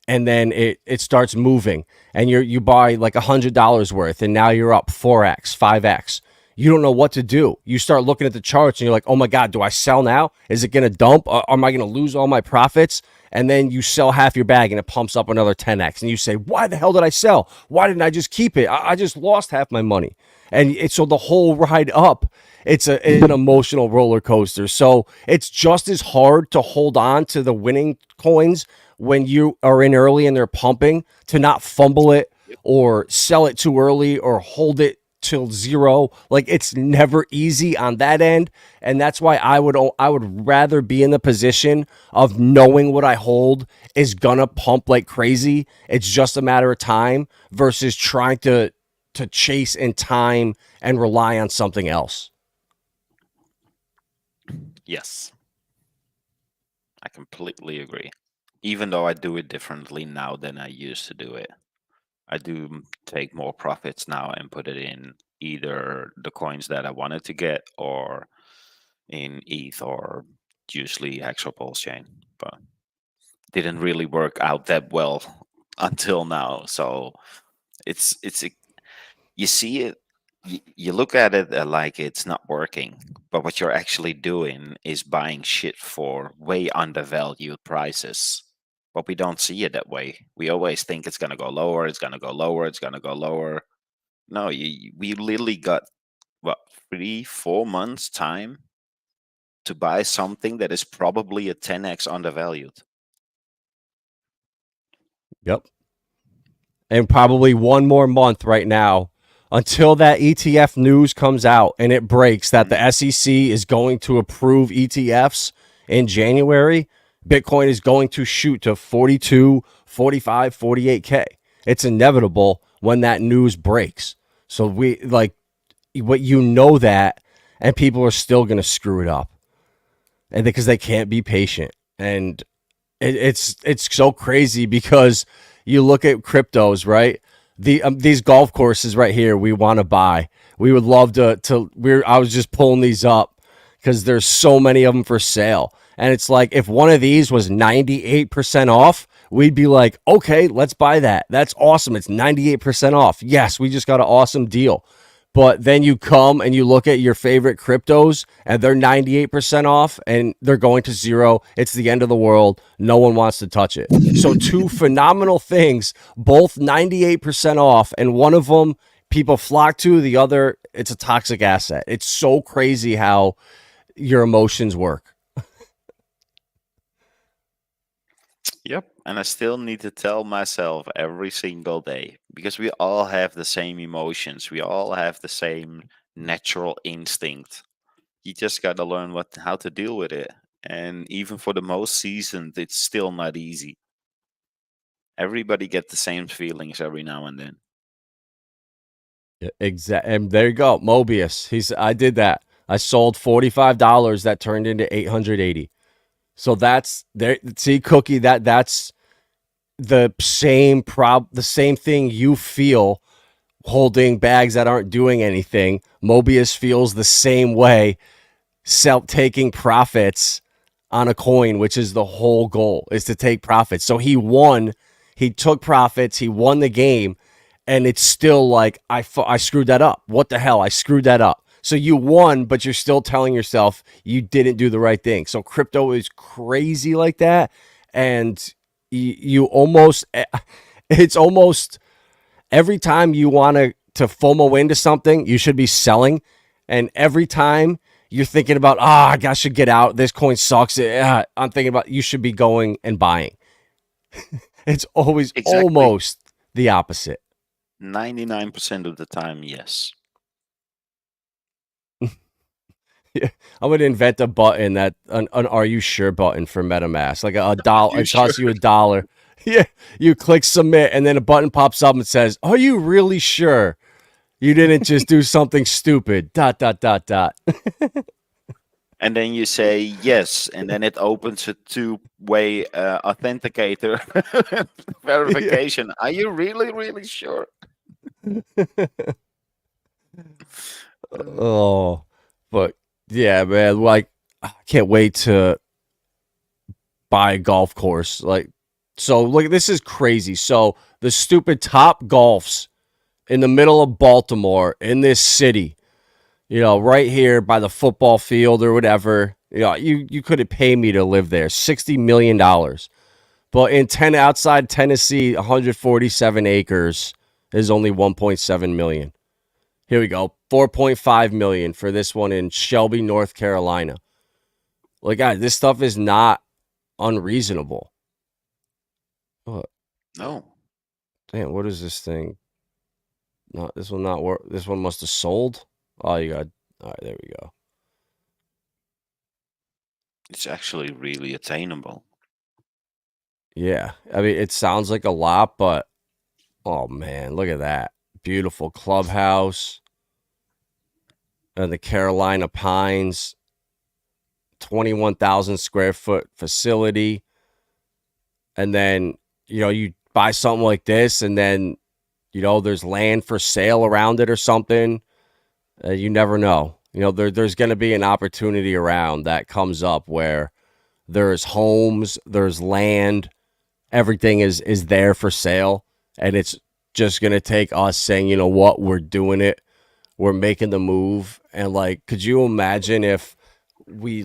And then it starts moving and you buy like $100 worth, and now you're up 4x, 5x. You don't know what to do. You start looking at the charts and you're like, oh my God, do I sell now? Is it going to dump? Am I going to lose all my profits? And then you sell half your bag and it pumps up another 10x. And you say, why the hell did I sell? Why didn't I just keep it? I just lost half my money. And so the whole ride up, it's an emotional roller coaster. So it's just as hard to hold on to the winning coins when you are in early and they're pumping, to not fumble it or sell it too early or hold it till zero. Like, it's never easy on that end. And that's why I would rather be in the position of knowing what I hold is gonna pump like crazy. It's just a matter of time versus trying to chase in time and rely on something else. Yes. I completely agree. Even though I do it differently now than I used to do it. I do take more profits now and put it in either the coins that I wanted to get or in ETH or usually Hex or Pulsechain, but didn't really work out that well until now. So it's you see it, you look at it like it's not working, but what you're actually doing is buying shit for way undervalued prices. But we don't see it that way. We always think it's going to go lower, it's going to go lower, it's going to go lower. No, we literally got, 3-4 months time to buy something that is probably a 10x undervalued. Yep. And probably one more month right now until that ETF news comes out and it breaks that the SEC is going to approve ETFs in January. Bitcoin is going to shoot to 42, 45, 48K. It's inevitable when that news breaks. So that, and people are still going to screw it up. And because they can't be patient. And it's so crazy because you look at cryptos, right? These golf courses right here we want to buy. We would love to I was just pulling these up because there's so many of them for sale. And it's like, if one of these was 98% off, we'd be like, okay, let's buy that. That's awesome. It's 98% off. Yes, we just got an awesome deal. But then you come and you look at your favorite cryptos and they're 98% off and they're going to zero. It's the end of the world. No one wants to touch it. So two phenomenal things, both 98% off, and one of them people flock to, the other, it's a toxic asset. It's so crazy how your emotions work. Yep. And I still need to tell myself every single day, because we all have the same emotions. We all have the same natural instinct. You just got to learn how to deal with it. And even for the most seasoned, it's still not easy. Everybody gets the same feelings every now and then. Exactly. And there you go. Mobius. I did that. I sold $45 that turned into 880. So that's there. See, Cookie, that's the same the same thing you feel holding bags that aren't doing anything. Mobius feels the same way, taking profits on a coin, which is the whole goal, is to take profits. So he won, he took profits, he won the game, and it's still like, I screwed that up. What the hell? I screwed that up. So you won, but you're still telling yourself you didn't do the right thing. So crypto is crazy like that. And you almost, it's almost every time you want to FOMO into something, you should be selling. And every time you're thinking about, I should get out, this coin sucks, I'm thinking about, you should be going and buying. It's always almost the opposite. 99% of the time, yes. Yeah, I'm gonna invent a button that an "Are you sure" button for MetaMask, like a dollar. It costs you $1. Yeah, you click submit, and then a button pops up and says, "Are you really sure you didn't just do something stupid?" ... And then you say yes, and then it opens a two-way authenticator verification. Are you really, really sure? Oh, but yeah, man, like I can't wait to buy a golf course. Like, so look, this is crazy. So the stupid Top Golfs in the middle of Baltimore in this city, right here by the football field or whatever. You couldn't pay me to live there. $60 million. But outside Tennessee, 147 acres is only 1.7 million. Here we go. 4.5 million for this one in Shelby, North Carolina. Like, guys, this stuff is not unreasonable. What? No. Damn, what is this thing? No, this will not work. This one must have sold. Oh, you got. All right, there we go. It's actually really attainable. Yeah, I mean, it sounds like a lot, but oh man, look at that. Beautiful clubhouse. And the Carolina Pines, 21,000 square foot facility. And then, you buy something like this, and then, there's land for sale around it or something. You never know. There's going to be an opportunity around that comes up where there's homes, there's land, everything is there for sale. And it's just going to take us saying, you know what, we're doing it. We're making the move. And like, could you imagine if we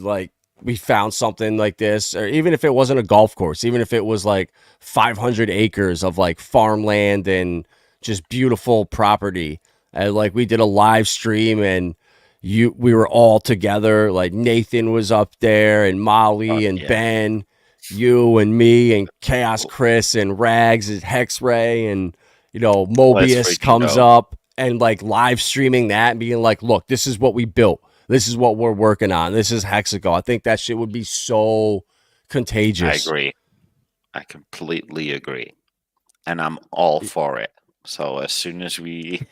found something like this, or even if it wasn't a golf course, even if it was like 500 acres of like farmland and just beautiful property. And like we did a live stream and we were all together. Like Nathan was up there and Molly and Ben, you and me and Chaos Chris and Rags and Hexray and, Mobius comes up and like live streaming that and being like, look, this is what we built. This is what we're working on. This is Hexico. I think that shit would be so contagious. I agree. I completely agree. And I'm all for it. So as soon as we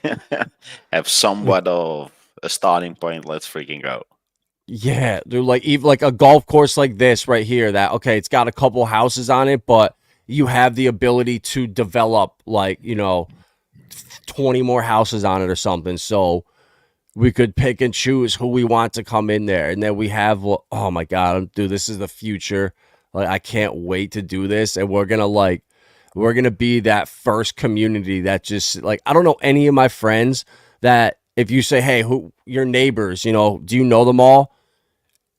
have somewhat of a starting point, let's freaking go. Yeah, dude, like even like a golf course like this right here that, okay, it's got a couple houses on it, but you have the ability to develop like, 20 more houses on it or something. So we could pick and choose who we want to come in there. And then we have, oh my God, dude, this is the future. Like, I can't wait to do this. And we're going to be that first community that just like, I don't know any of my friends that if you say, hey, who your neighbors, you know, do you know them all?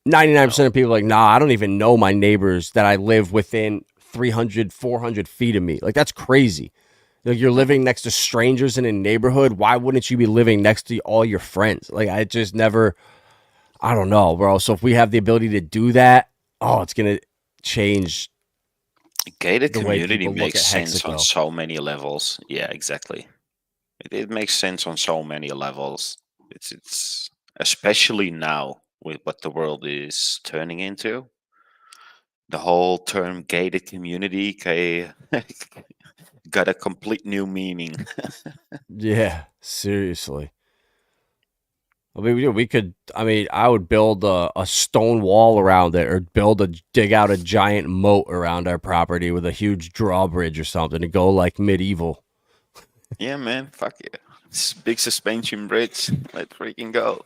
99% of people are like, nah, I don't even know my neighbors that I live within 300, 400 feet of me. Like, that's crazy. Like, you're living next to strangers in a neighborhood. Why wouldn't you be living next to all your friends? Like, I just never, I don't know, bro. So if we have the ability to do that, oh, it's going to change Gated the way community people look makes at sense on Hexico. so many levels. Yeah, exactly. It makes sense on so many levels. It's especially now with what the world is turning into. The whole term gated community got a complete new meaning. Yeah, seriously. I mean, we could. I mean, I would build a stone wall around it, or dig out a giant moat around our property with a huge drawbridge or something to go like medieval. Yeah, man. Fuck yeah. Big suspension bridge. Let's freaking go.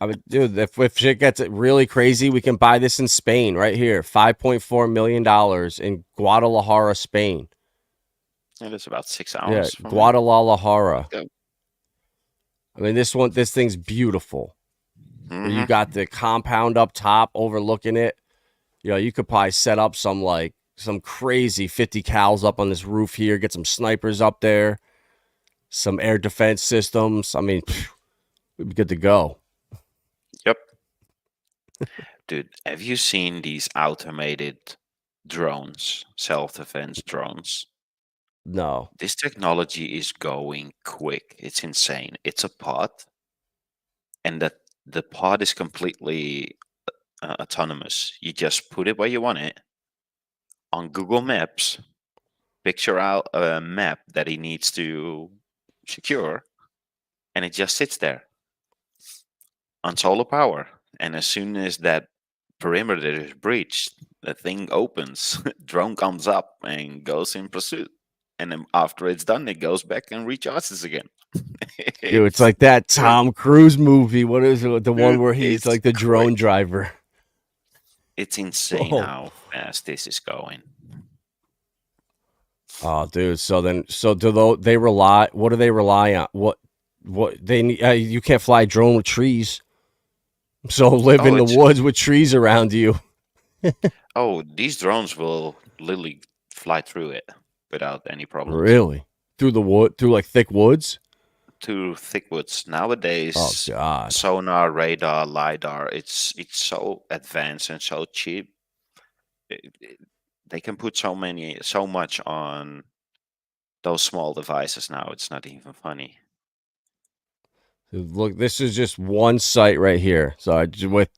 I mean, dude, if shit gets really crazy, we can buy this in Spain right here. $5.4 million in Guadalajara, Spain. It is about 6 Yeah, hours from here. Guadalajara. Go. I mean, this thing's beautiful. You Mm-hmm. got the compound up top overlooking it. You know, you could probably set up some crazy 50 cals up on this roof here, get some snipers up there, some air defense systems. I mean, we'd be good to go. Yep. Dude, have you seen these automated drones, self-defense drones? No. This technology is going quick. It's insane. It's a pod, and the pod is completely autonomous. You just put it where you want it on Google Maps, picture out a map that he needs to secure, and it just sits there on solar power. And as soon as that perimeter is breached, the thing opens, drone comes up and goes in pursuit. And then after it's done, it goes back and recharges again. Dude, it's like that Tom Cruise movie. What is it? The one dude, where he's it's like the drone crazy. driver. It's insane Oh, how fast this is going. oh, dude. So do they rely? What do they rely on? What they need? You can't fly a drone with trees. So live Oh, in the it's woods with trees around you. these drones will literally fly through it without any problems. Really? Through the wood? Through like thick woods? To thick woods Oh nowadays, God. sonar, radar, lidar. It's so advanced and so cheap. They can put so much on those small devices now. It's not even funny. Look, this is just one site right here. So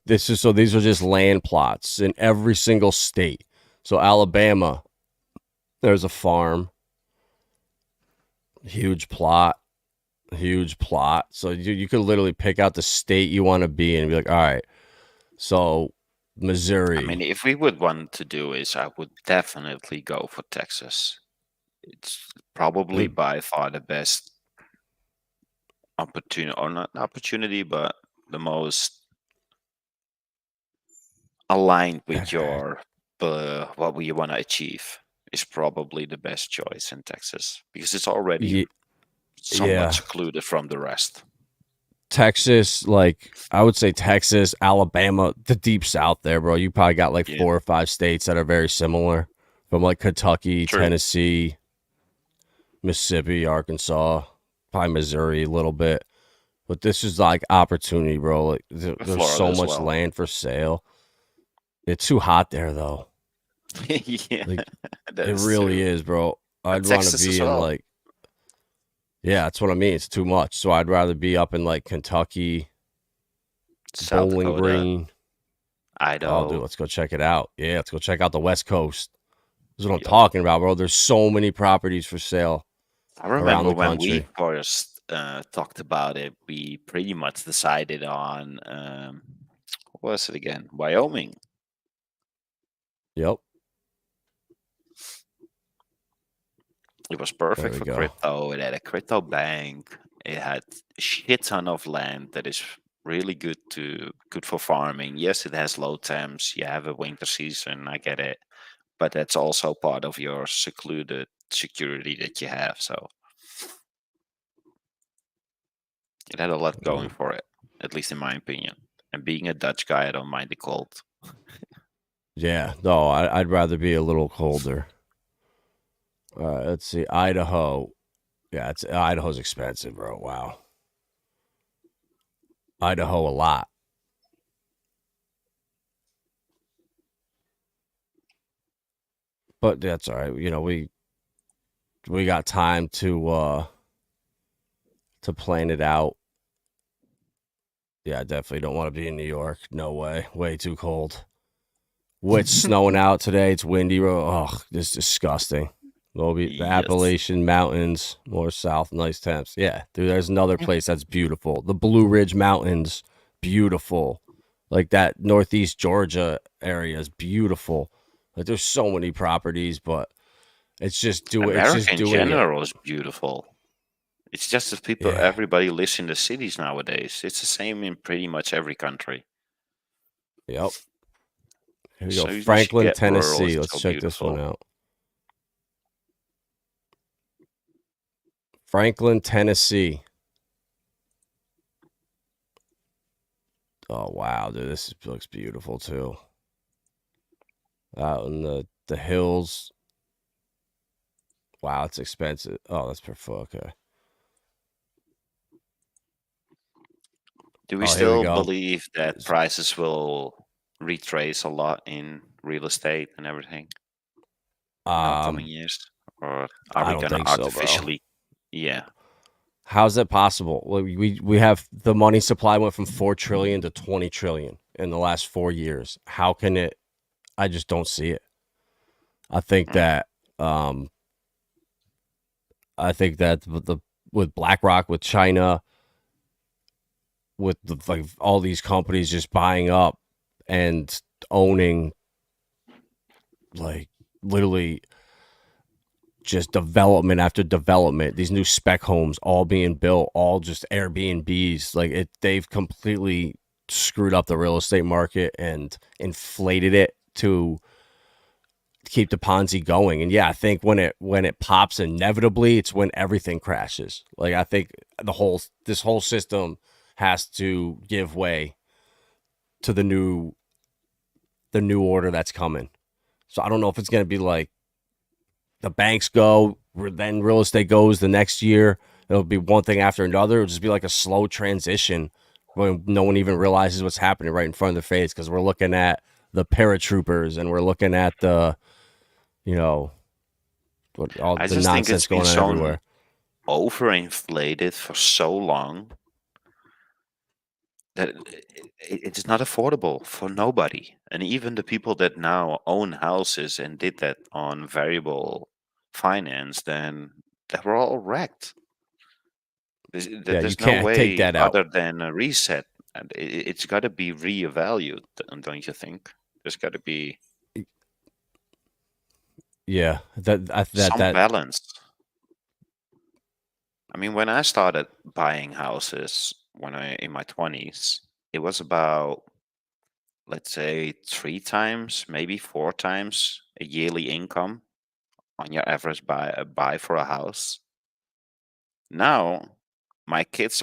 these are just land plots in every single state. So Alabama, there's a farm, huge plot. So you could literally pick out the state you want to be in and be like, all right, so Missouri. I mean, if we would want to do is, I would definitely go for Texas. It's probably by far the best opportunity, or not opportunity, but the most aligned with your what we want to achieve is probably the best choice in Texas because it's already somewhat Yeah. secluded from the rest. Texas, like I would say Texas, Alabama, the deep south there, bro. You probably got like 4 or 5 states that are very similar. From like Kentucky, True. Tennessee, Mississippi, Arkansas, probably Missouri a little bit. But this is like opportunity, bro. Like there's Florida so as much well. land for sale. It's too hot there though. Yeah, Like, that it is really true. is, bro. I'd want to Texas be as in well. like, yeah, that's what I mean. It's too much. So I'd rather be up in like Kentucky, South Bowling Dakota, Green. Idaho. Oh, dude, let's go check it out. Yeah, let's go check out the West Coast. That's what I'm Yup. talking about, bro. There's so many properties for sale. I around remember the when we country. first talked about it, we pretty much decided on what was it again? Wyoming. Yep. It was There perfect we for go. crypto. It had a crypto bank. It had a shit ton of land that is really good for farming. Yes, it has low temps. You have a winter season. I get it, but that's also part of your secluded security that you have. So It had a lot going for it, at least in my opinion. And being a Dutch guy, I don't mind the cold. Yeah, no, I'd rather be a little colder. All right, let's see. Idaho. Yeah, Idaho's expensive, bro. Wow. Idaho a lot. But that's all right. You know, we got time to plan it out. Yeah, I definitely don't want to be in New York. No way. Way too cold. It's snowing out today. It's windy. Oh, this is disgusting. The Yes. Appalachian Mountains, more south, nice temps. Yeah, dude, there's another place that's beautiful. The Blue Ridge Mountains, beautiful. Like that Northeast Georgia area is beautiful. Like there's so many properties, but it's just America in doing it. general is beautiful. It's just that people, Yeah. everybody lives in the cities nowadays. It's the same in pretty much every country. Yep. Here we So go. you should Franklin, get rural, Tennessee. it's Let's so check this one beautiful. out. Franklin, Tennessee. Oh wow, dude, this looks beautiful too. Out in the hills. Wow, it's expensive. Oh, that's per foot. Okay. Do we Oh, here we still go. believe that prices will retrace a lot in real estate and everything in upcoming years? Or are I we don't going to think so, bro. artificially? Yeah. How's that possible? Well, we have the money supply went from 4 trillion to 20 trillion in the last 4 years. How can it? I just don't see it. I think that with BlackRock, with China, with like all these companies just buying up and owning, like literally just development after development, these new spec homes all being built, all just Airbnbs. Like they've completely screwed up the real estate market and inflated it to keep the Ponzi going. And yeah, I think when it pops inevitably, it's when everything crashes. Like I think this whole system has to give way to the new order that's coming. So I don't know if it's going to be like the banks go, then real estate goes the next year. It'll be one thing after another. It'll just be like a slow transition when no one even realizes what's happening right in front of their face, because we're looking at the paratroopers and we're looking at the, all I the just think nonsense it's been going on so everywhere. overinflated for so long that it's not affordable for nobody. And even the people that now own houses and did that on variable finance, then they were all wrecked. Yeah, you There's no can't take way that out. other than a reset. And it's got to be reevaluated, don't you think? There's got to be Yeah, some balance. I mean, when I started buying houses in my 20s, it was about, let's say, 3 times, maybe 4 times a yearly income on your average buy for a house. Now, my kids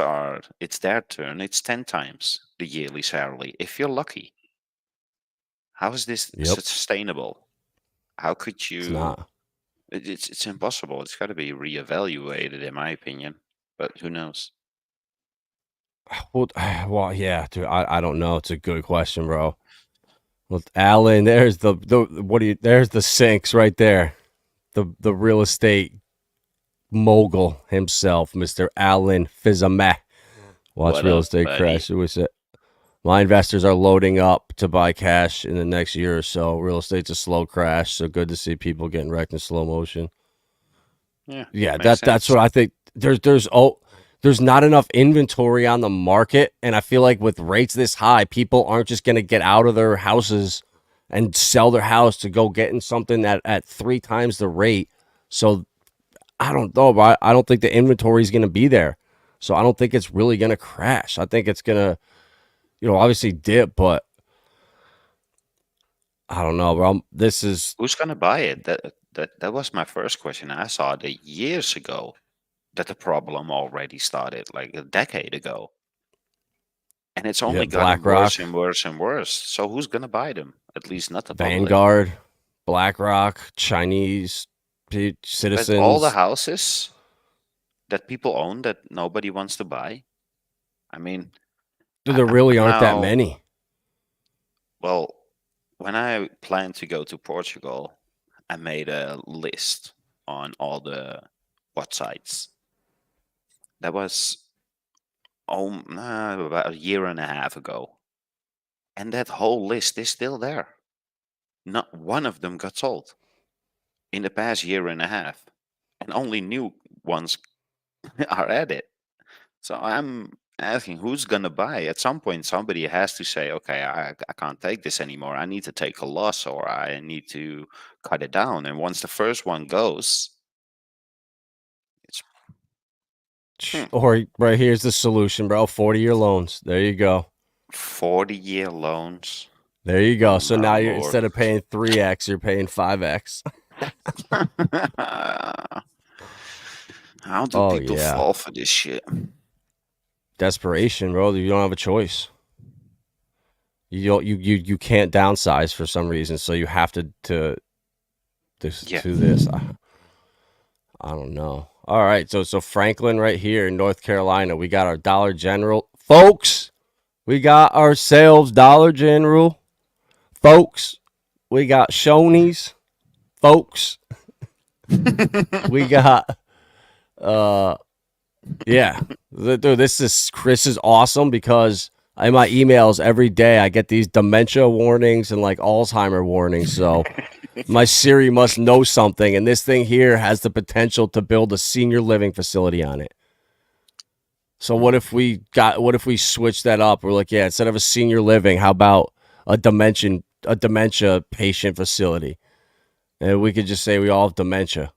it's their turn. It's 10 times the yearly salary, if you're lucky. How is this sustainable? How could It's you? not. It's impossible. It's got to be reevaluated, in my opinion. But who knows? Well, yeah, dude, I don't know. It's a good question, bro. Well, Alan, there's there's the sinks right there. The real estate mogul himself, Mr. Alan Fizameh. Watch What real up, estate buddy? crash. It was it. My investors are loading up to buy cash in the next year or so. Real estate's a slow crash, so good to see people getting wrecked in slow motion. Yeah, that's what I think. There's not enough inventory on the market, and I feel like with rates this high, people aren't just going to get out of their houses and sell their house to go get in something at 3 times the rate. So I don't know, but I don't think the inventory is going to be there. So I don't think it's really going to crash. I think it's going to, obviously dip, but I don't know, bro. Who's gonna buy it? That was my first question. I saw it years ago. that the problem already started like a decade ago. And it's only Yeah, gotten worse BlackRock, and worse and worse. So who's going to buy them? At least not the public. Vanguard, BlackRock, Chinese But all the citizens. houses that people own that nobody wants to buy. I mean, There really I'm aren't that now, many. well, when I planned to go to Portugal, I made a list on all the websites. That was about a year and a half ago. And that whole list is still there. Not one of them got sold in the past year and a half. And only new ones are added. So I'm asking who's going to buy? At some point, somebody has to say, okay, I can't take this anymore. I need to take a loss or I need to cut it down. And once the first one goes, it's Or right here's the solution, bro. 40-year loans. There you go. 40-year loans. There you go. Oh, So my now you're Lord. instead of paying 3x, you're paying 5x. How do Oh, people yeah. fall for this shit? Desperation, bro. You don't have a choice. You can't downsize for some reason, so you have to do this. I don't know. All right, so Franklin right here in North Carolina, we got our Dollar General, folks. We got ourselves Dollar General, folks. We got Shoney's, folks. We got yeah. Dude, this is awesome because in my emails every day I get these dementia warnings and like Alzheimer warnings. So my Siri must know something, and this thing here has the potential to build a senior living facility on it. So what if we switch that up? We're like, yeah, instead of a senior living, how about a dementia patient facility? And we could just say we all have dementia.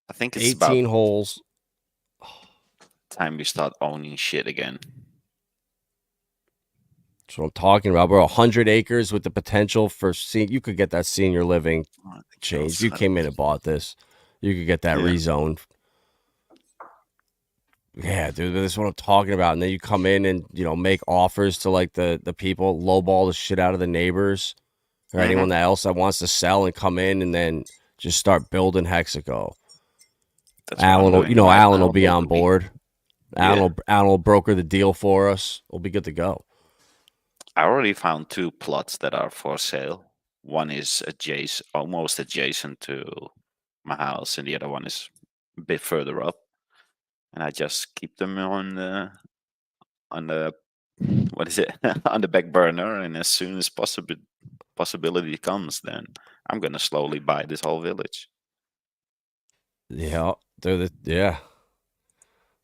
I think it's 18 about holes. time we start owning shit again. That's what I'm talking about, bro. 100 acres with the potential for you could get that senior living changed. You came in and bought this. You could get that rezoned. Yeah, dude, this is what I'm talking about. And then you come in and, make offers to like the people, lowball the shit out of the neighbors or anyone else that wants to sell and come in and then just start building Hexico. Alan will be on board. Alan will broker the deal for us. We'll be good to go. I already found 2 plots that are for sale. One is almost adjacent to my house, and the other one is a bit further up. And I just keep them on the what is it on the back burner. And as soon as possibility comes, then I'm gonna slowly buy this whole village. Yeah, yeah.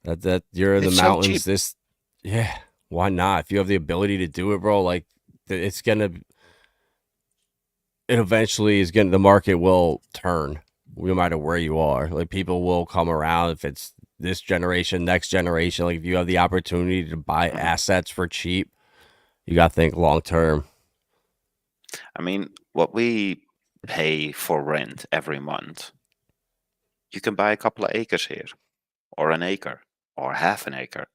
That you're in It's the so mountains. cheap. Why not? If you have the ability to do it, bro, like it eventually is gonna, the market will turn no matter where you are. Like people will come around if it's this generation, next generation. Like if you have the opportunity to buy assets for cheap, you got to think long term. I mean, what we pay for rent every month, you can buy a couple of acres here, or an acre, or half an acre.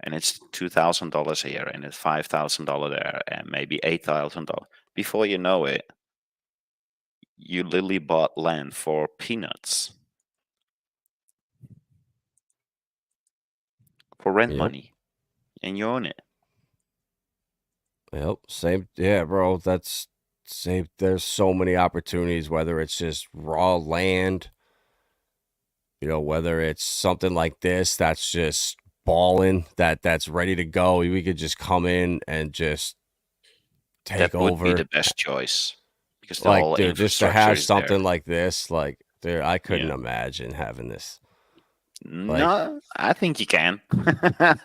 And it's $2,000 here, and it's $5,000 there, and maybe $8,000. Before you know it, you literally bought land for peanuts, for rent money, and you own it. Yep, same. Yeah, bro. That's same. There's so many opportunities. Whether it's just raw land, whether it's something like this that's just balling, that's ready to go. We could just come in and just take over. That would be the best choice because the like, whole dude, just to infrastructure have is something there. like this, like, dude, I couldn't imagine having this. No, I think you can.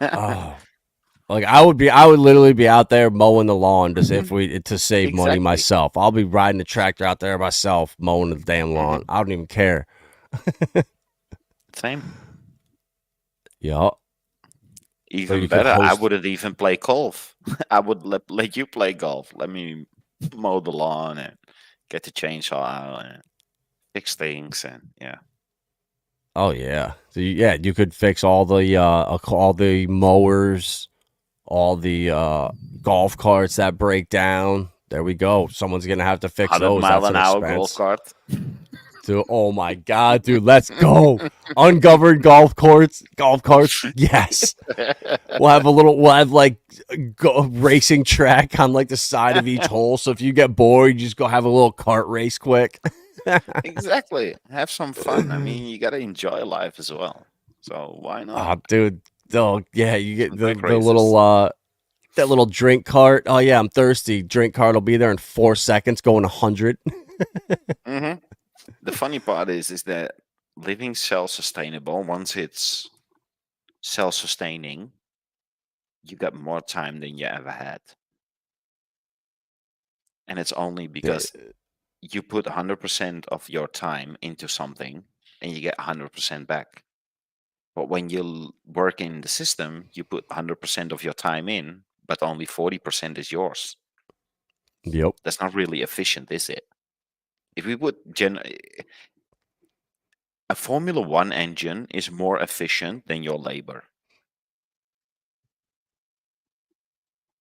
Oh, like I would literally be out there mowing the lawn to save money myself. I'll be riding the tractor out there myself mowing the damn lawn. I don't even care. Same. Yeah. Even better, I wouldn't even play golf. I would let you play golf. Let me mow the lawn and get the chainsaw out and fix things, and yeah. Oh yeah. So you could fix all the mowers, all the golf carts that break down. There we go. Someone's gonna have to fix 100 those. mile That's an an hour golf expense. cart. Dude, oh my god, dude, let's go. Ungoverned golf carts. Yes. We'll have like racing track on like the side of each hole. So if you get bored, you just go have a little kart race quick. Exactly. Have some fun. I mean, you gotta enjoy life as well. So why not? Oh, dude. Oh, yeah, you get Some the quick races. little that little drink cart. Oh yeah, I'm thirsty. Drink cart will be there in 4 seconds, going 100. Hmm. The funny part is that living self-sustainable, once it's self-sustaining, you got more time than you ever had. And it's only because you put 100% of your time into something and you get 100% back. But when you work in the system, you put 100% of your time in, but only 40% is yours. Yep. That's not really efficient, is it? If we put a Formula One engine is more efficient than your labor.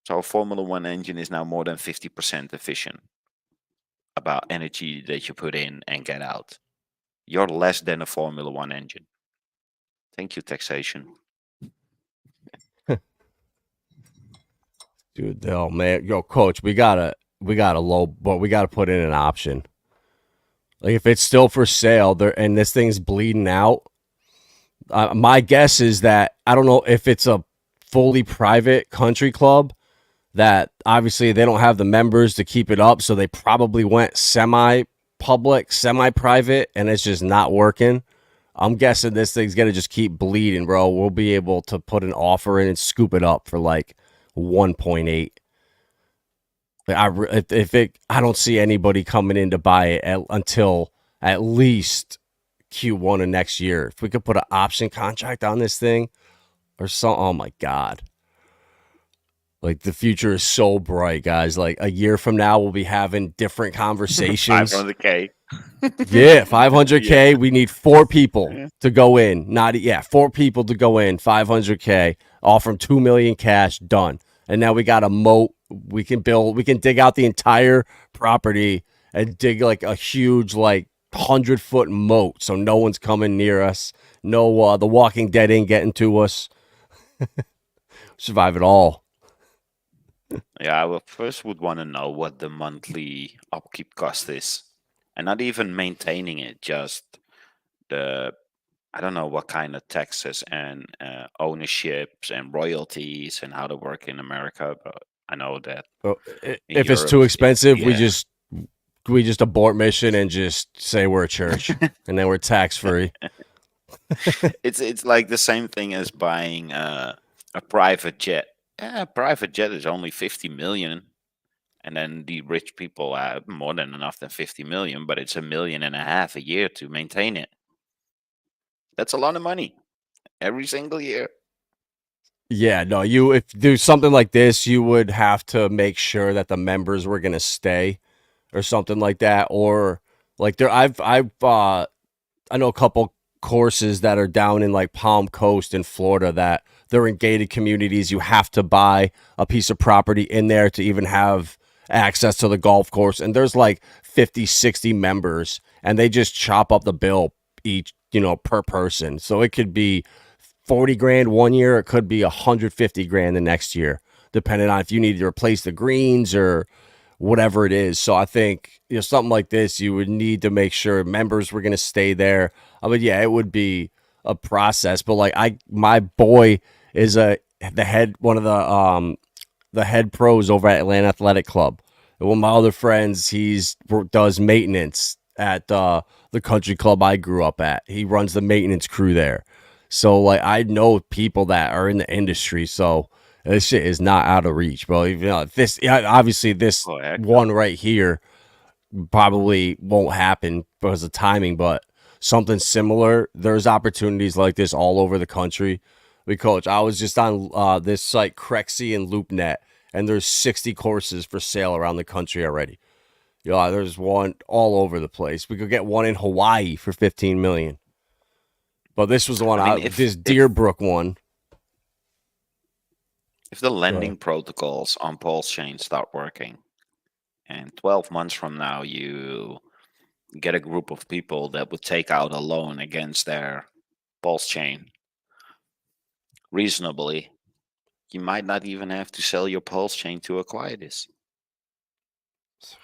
So a Formula One engine is now more than 50% efficient about energy that you put in and get out. You're less than a Formula One engine. Thank you, taxation. Dude, oh man, yo, coach, we gotta put in an option. Like if it's still for sale, there and this thing's bleeding out. My guess is that I don't know if it's a fully private country club. That obviously they don't have the members to keep it up, so they probably went semi-public, semi-private, and it's just not working. I'm guessing this thing's gonna just keep bleeding, bro. We'll be able to put an offer in and scoop it up for like 1.8. I don't see anybody coming in to buy it until at least Q1 of next year. If we could put an option contract on this thing or something, oh my god. Like the future is so bright, guys. Like a year from now, we'll be having different conversations. 500K. Yeah, 500K. Yeah. We need 4 people to go in. 4 people to go in. 500K. Offer them 2 million cash. Done. And now we got a moat. We can dig out the entire property and dig like a huge, like 100-foot moat, so no one's coming near us. No, the Walking Dead ain't getting to us. Survive it all. Yeah, I first would want to know what the monthly upkeep cost is. And not even maintaining it, just I don't know what kind of taxes and ownerships and royalties and how to work in America, but I know that if it's too expensive, we just abort mission and just say we're a church and then we're tax free. It's like the same thing as buying a private jet. Yeah, a private jet is only 50 million. And then the rich people have more than enough than 50 million, but it's $1.5 million a year to maintain it. That's a lot of money every single year. Yeah, no, if do something like this, you would have to make sure that the members were gonna stay or something like that. Or like I know a couple courses that are down in like Palm Coast in Florida that they're in gated communities. You have to buy a piece of property in there to even have access to the golf course, and there's like 50-60 members, and they just chop up the bill each per person. So it could be 40 grand one year, it could be 150 grand the next year, depending on if you need to replace the greens or whatever it is. So I think something like this, you would need to make sure members were going to stay there. I mean, yeah, it would be a process, but like my boy is one of the head pros over at Atlanta Athletic Club. And one of my other friends, does maintenance at the country club I grew up at. He runs the maintenance crew there. So like I know people that are in the industry. So this shit is not out of reach, bro. Obviously this one right here probably won't happen because of timing, but something similar. There's opportunities like this all over the country. Coach, I was just on this site, Crexy and LoopNet, and there's 60 courses for sale around the country already. Yeah, there's one all over the place. We could get one in Hawaii for 15 million. But this was the one, this Deerbrook one. If the lending protocols on Pulsechain start working, and 12 months from now you get a group of people that would take out a loan against their Pulsechain reasonably, you might not even have to sell your Pulsechain to acquire this.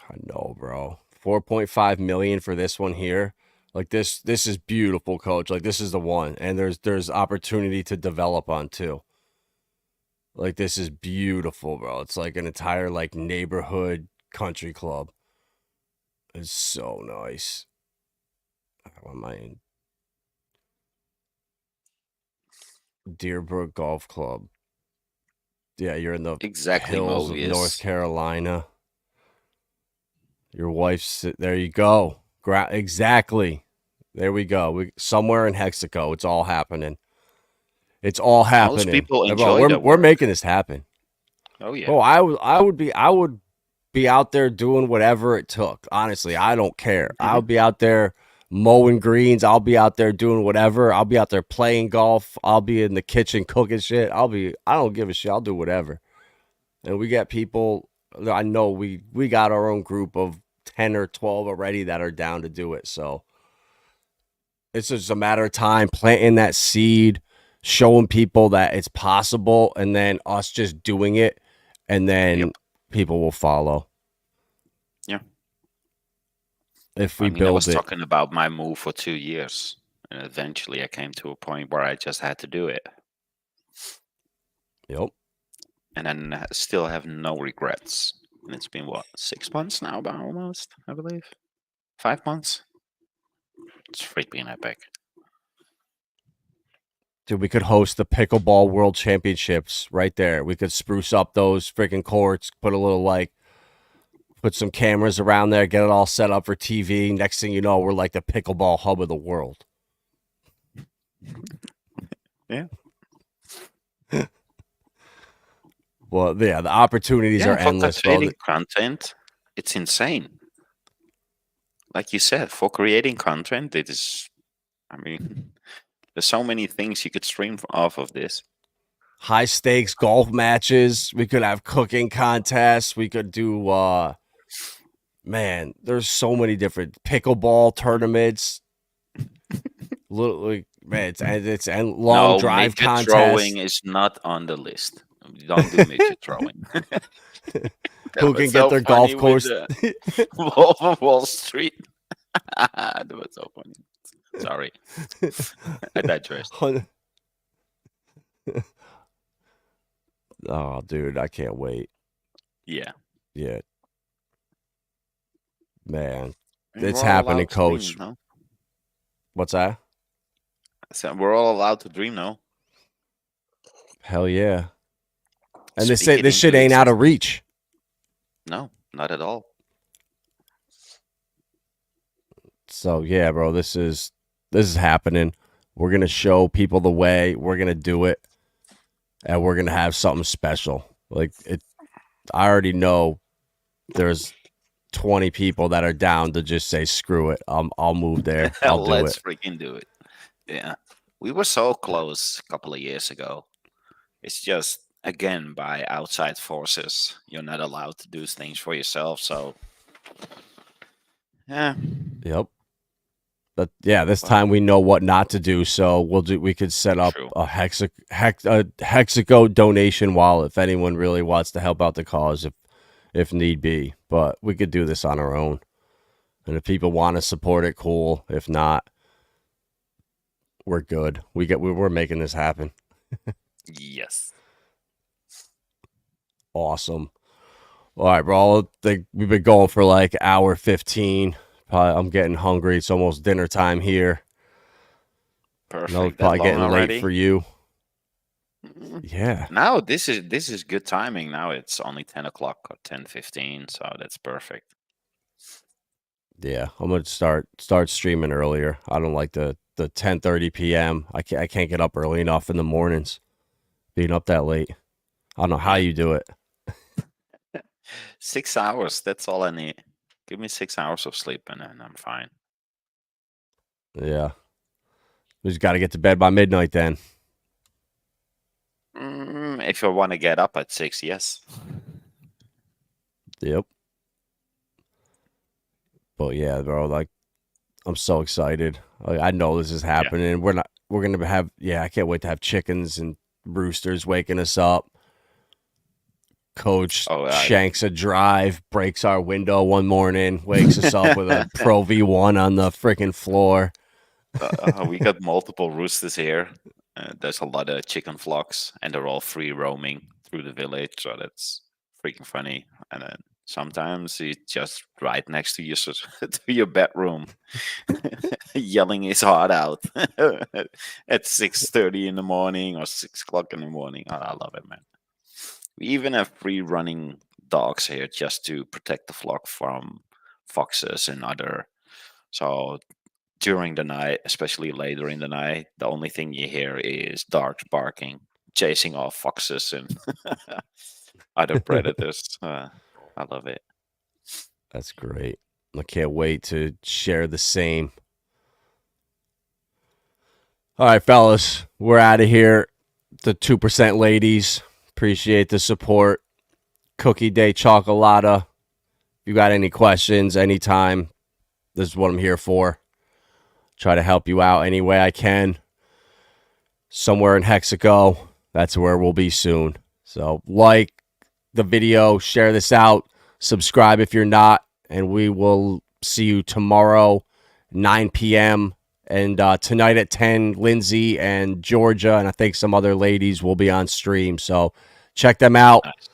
I know, bro. 4.5 million for this one here. Like this is beautiful, coach. Like this is the one. And there's opportunity to develop on too. Like this is beautiful, bro. It's like an entire like neighborhood country club. It's so nice. What am I in? Deerbrook Golf Club. Yeah, you're in the hills of North Carolina. Your wife's there. You go. Exactly. There we go. Somewhere in Hexico. It's all happening. It's all happening. Most people enjoy that. We're making this happen. Oh yeah. Oh, I would be out there doing whatever it took. Honestly, I don't care. I'll be out there mowing greens. I'll be out there doing whatever. I'll be out there playing golf. I'll be in the kitchen cooking shit. I don't give a shit. I'll do whatever. And we got people. I know we got our own group of 10 or 12 already that are down to do it. So it's just a matter of time, planting that seed, showing people that it's possible, and then us just doing it, and then people will follow. Yeah. If we build it. I was talking about my move for 2 years, and eventually I came to a point where I just had to do it. Yep. And then I still have no regrets. And it's been, what, 6 months now, about almost, I believe? 5 months? It's freaking epic. Dude, we could host the Pickleball World Championships right there. We could spruce up those freaking courts, put some cameras around there, get it all set up for TV. Next thing you know, we're like the pickleball hub of the world. Yeah. Well, yeah, the opportunities are endless. Creating content, it's insane. Like you said, for creating content, it is, there's so many things you could stream off of this. High stakes golf matches. We could have cooking contests. We could do, there's so many different pickleball tournaments. It's long drive contests. Throwing is not on the list. Don't do midget throwing. Who can get their golf course? Wolf of Wall Street. That was so funny. Sorry. I digressed. Oh, dude, I can't wait. Yeah. Yeah. Man, it's happening, coach. Dream, no? What's that? So we're all allowed to dream now. Hell yeah. And this shit ain't out of reach. No, not at all. So yeah, bro, this is happening. We're gonna show people the way. We're gonna do it, and we're gonna have something special. Like it, I already know there's 20 people that are down to just say screw it. I'll move there. Let's freaking do it. Yeah, we were so close a couple of years ago. It's just, again, by outside forces, you're not allowed to do things for yourself. So, yeah. Yep. But yeah, this time we know what not to do. So we could set up a Hexico donation wallet if anyone really wants to help out the cause, if need be. But we could do this on our own. And if people want to support it, cool. If not, we're good. We're making this happen. Yes. Awesome. All right, bro. I think we've been going for like hour 15. I'm getting hungry. It's almost dinner time here. Perfect. No, probably getting late for you. Yeah. Now this is good timing. Now it's only 10 o'clock or 10:15, so that's perfect. Yeah, I'm gonna start streaming earlier. I don't like the 10:30 p.m. I can't get up early enough in the mornings. Being up that late. I don't know how you do it. 6 hours. That's all I need. Give me 6 hours of sleep, and then I'm fine. Yeah. We just got to get to bed by midnight then. If I want to get up at 6, yes. Yep. But yeah, bro, like, I'm so excited. Like, I know this is happening. We're going to have, I can't wait to have chickens and roosters waking us up. Coach shanks a drive, breaks our window one morning, wakes us up with a Pro V1 on the freaking floor. We got multiple roosters here. There's a lot of chicken flocks, and they're all free roaming through the village, so that's freaking funny. And then sometimes he's just right next to your bedroom, yelling his heart out at 6:30 in the morning or 6 o'clock in the morning. Oh, I love it, man. We even have free running dogs here just to protect the flock from foxes and other. So during the night, especially later in the night, the only thing you hear is dogs barking, chasing off foxes and other predators. I love it. That's great. I can't wait to share the same. All right, fellas, we're out of here. The 2% ladies, appreciate the support. Cookie Day Chocolata. If you got any questions, anytime, this is what I'm here for. Try to help you out any way I can. Somewhere in Hexico, that's where we'll be soon. So like the video, share this out, subscribe if you're not, and we will see you tomorrow, 9 p.m. And tonight at 10, Lindsay and Georgia, and I think some other ladies will be on stream. So check them out. Nice.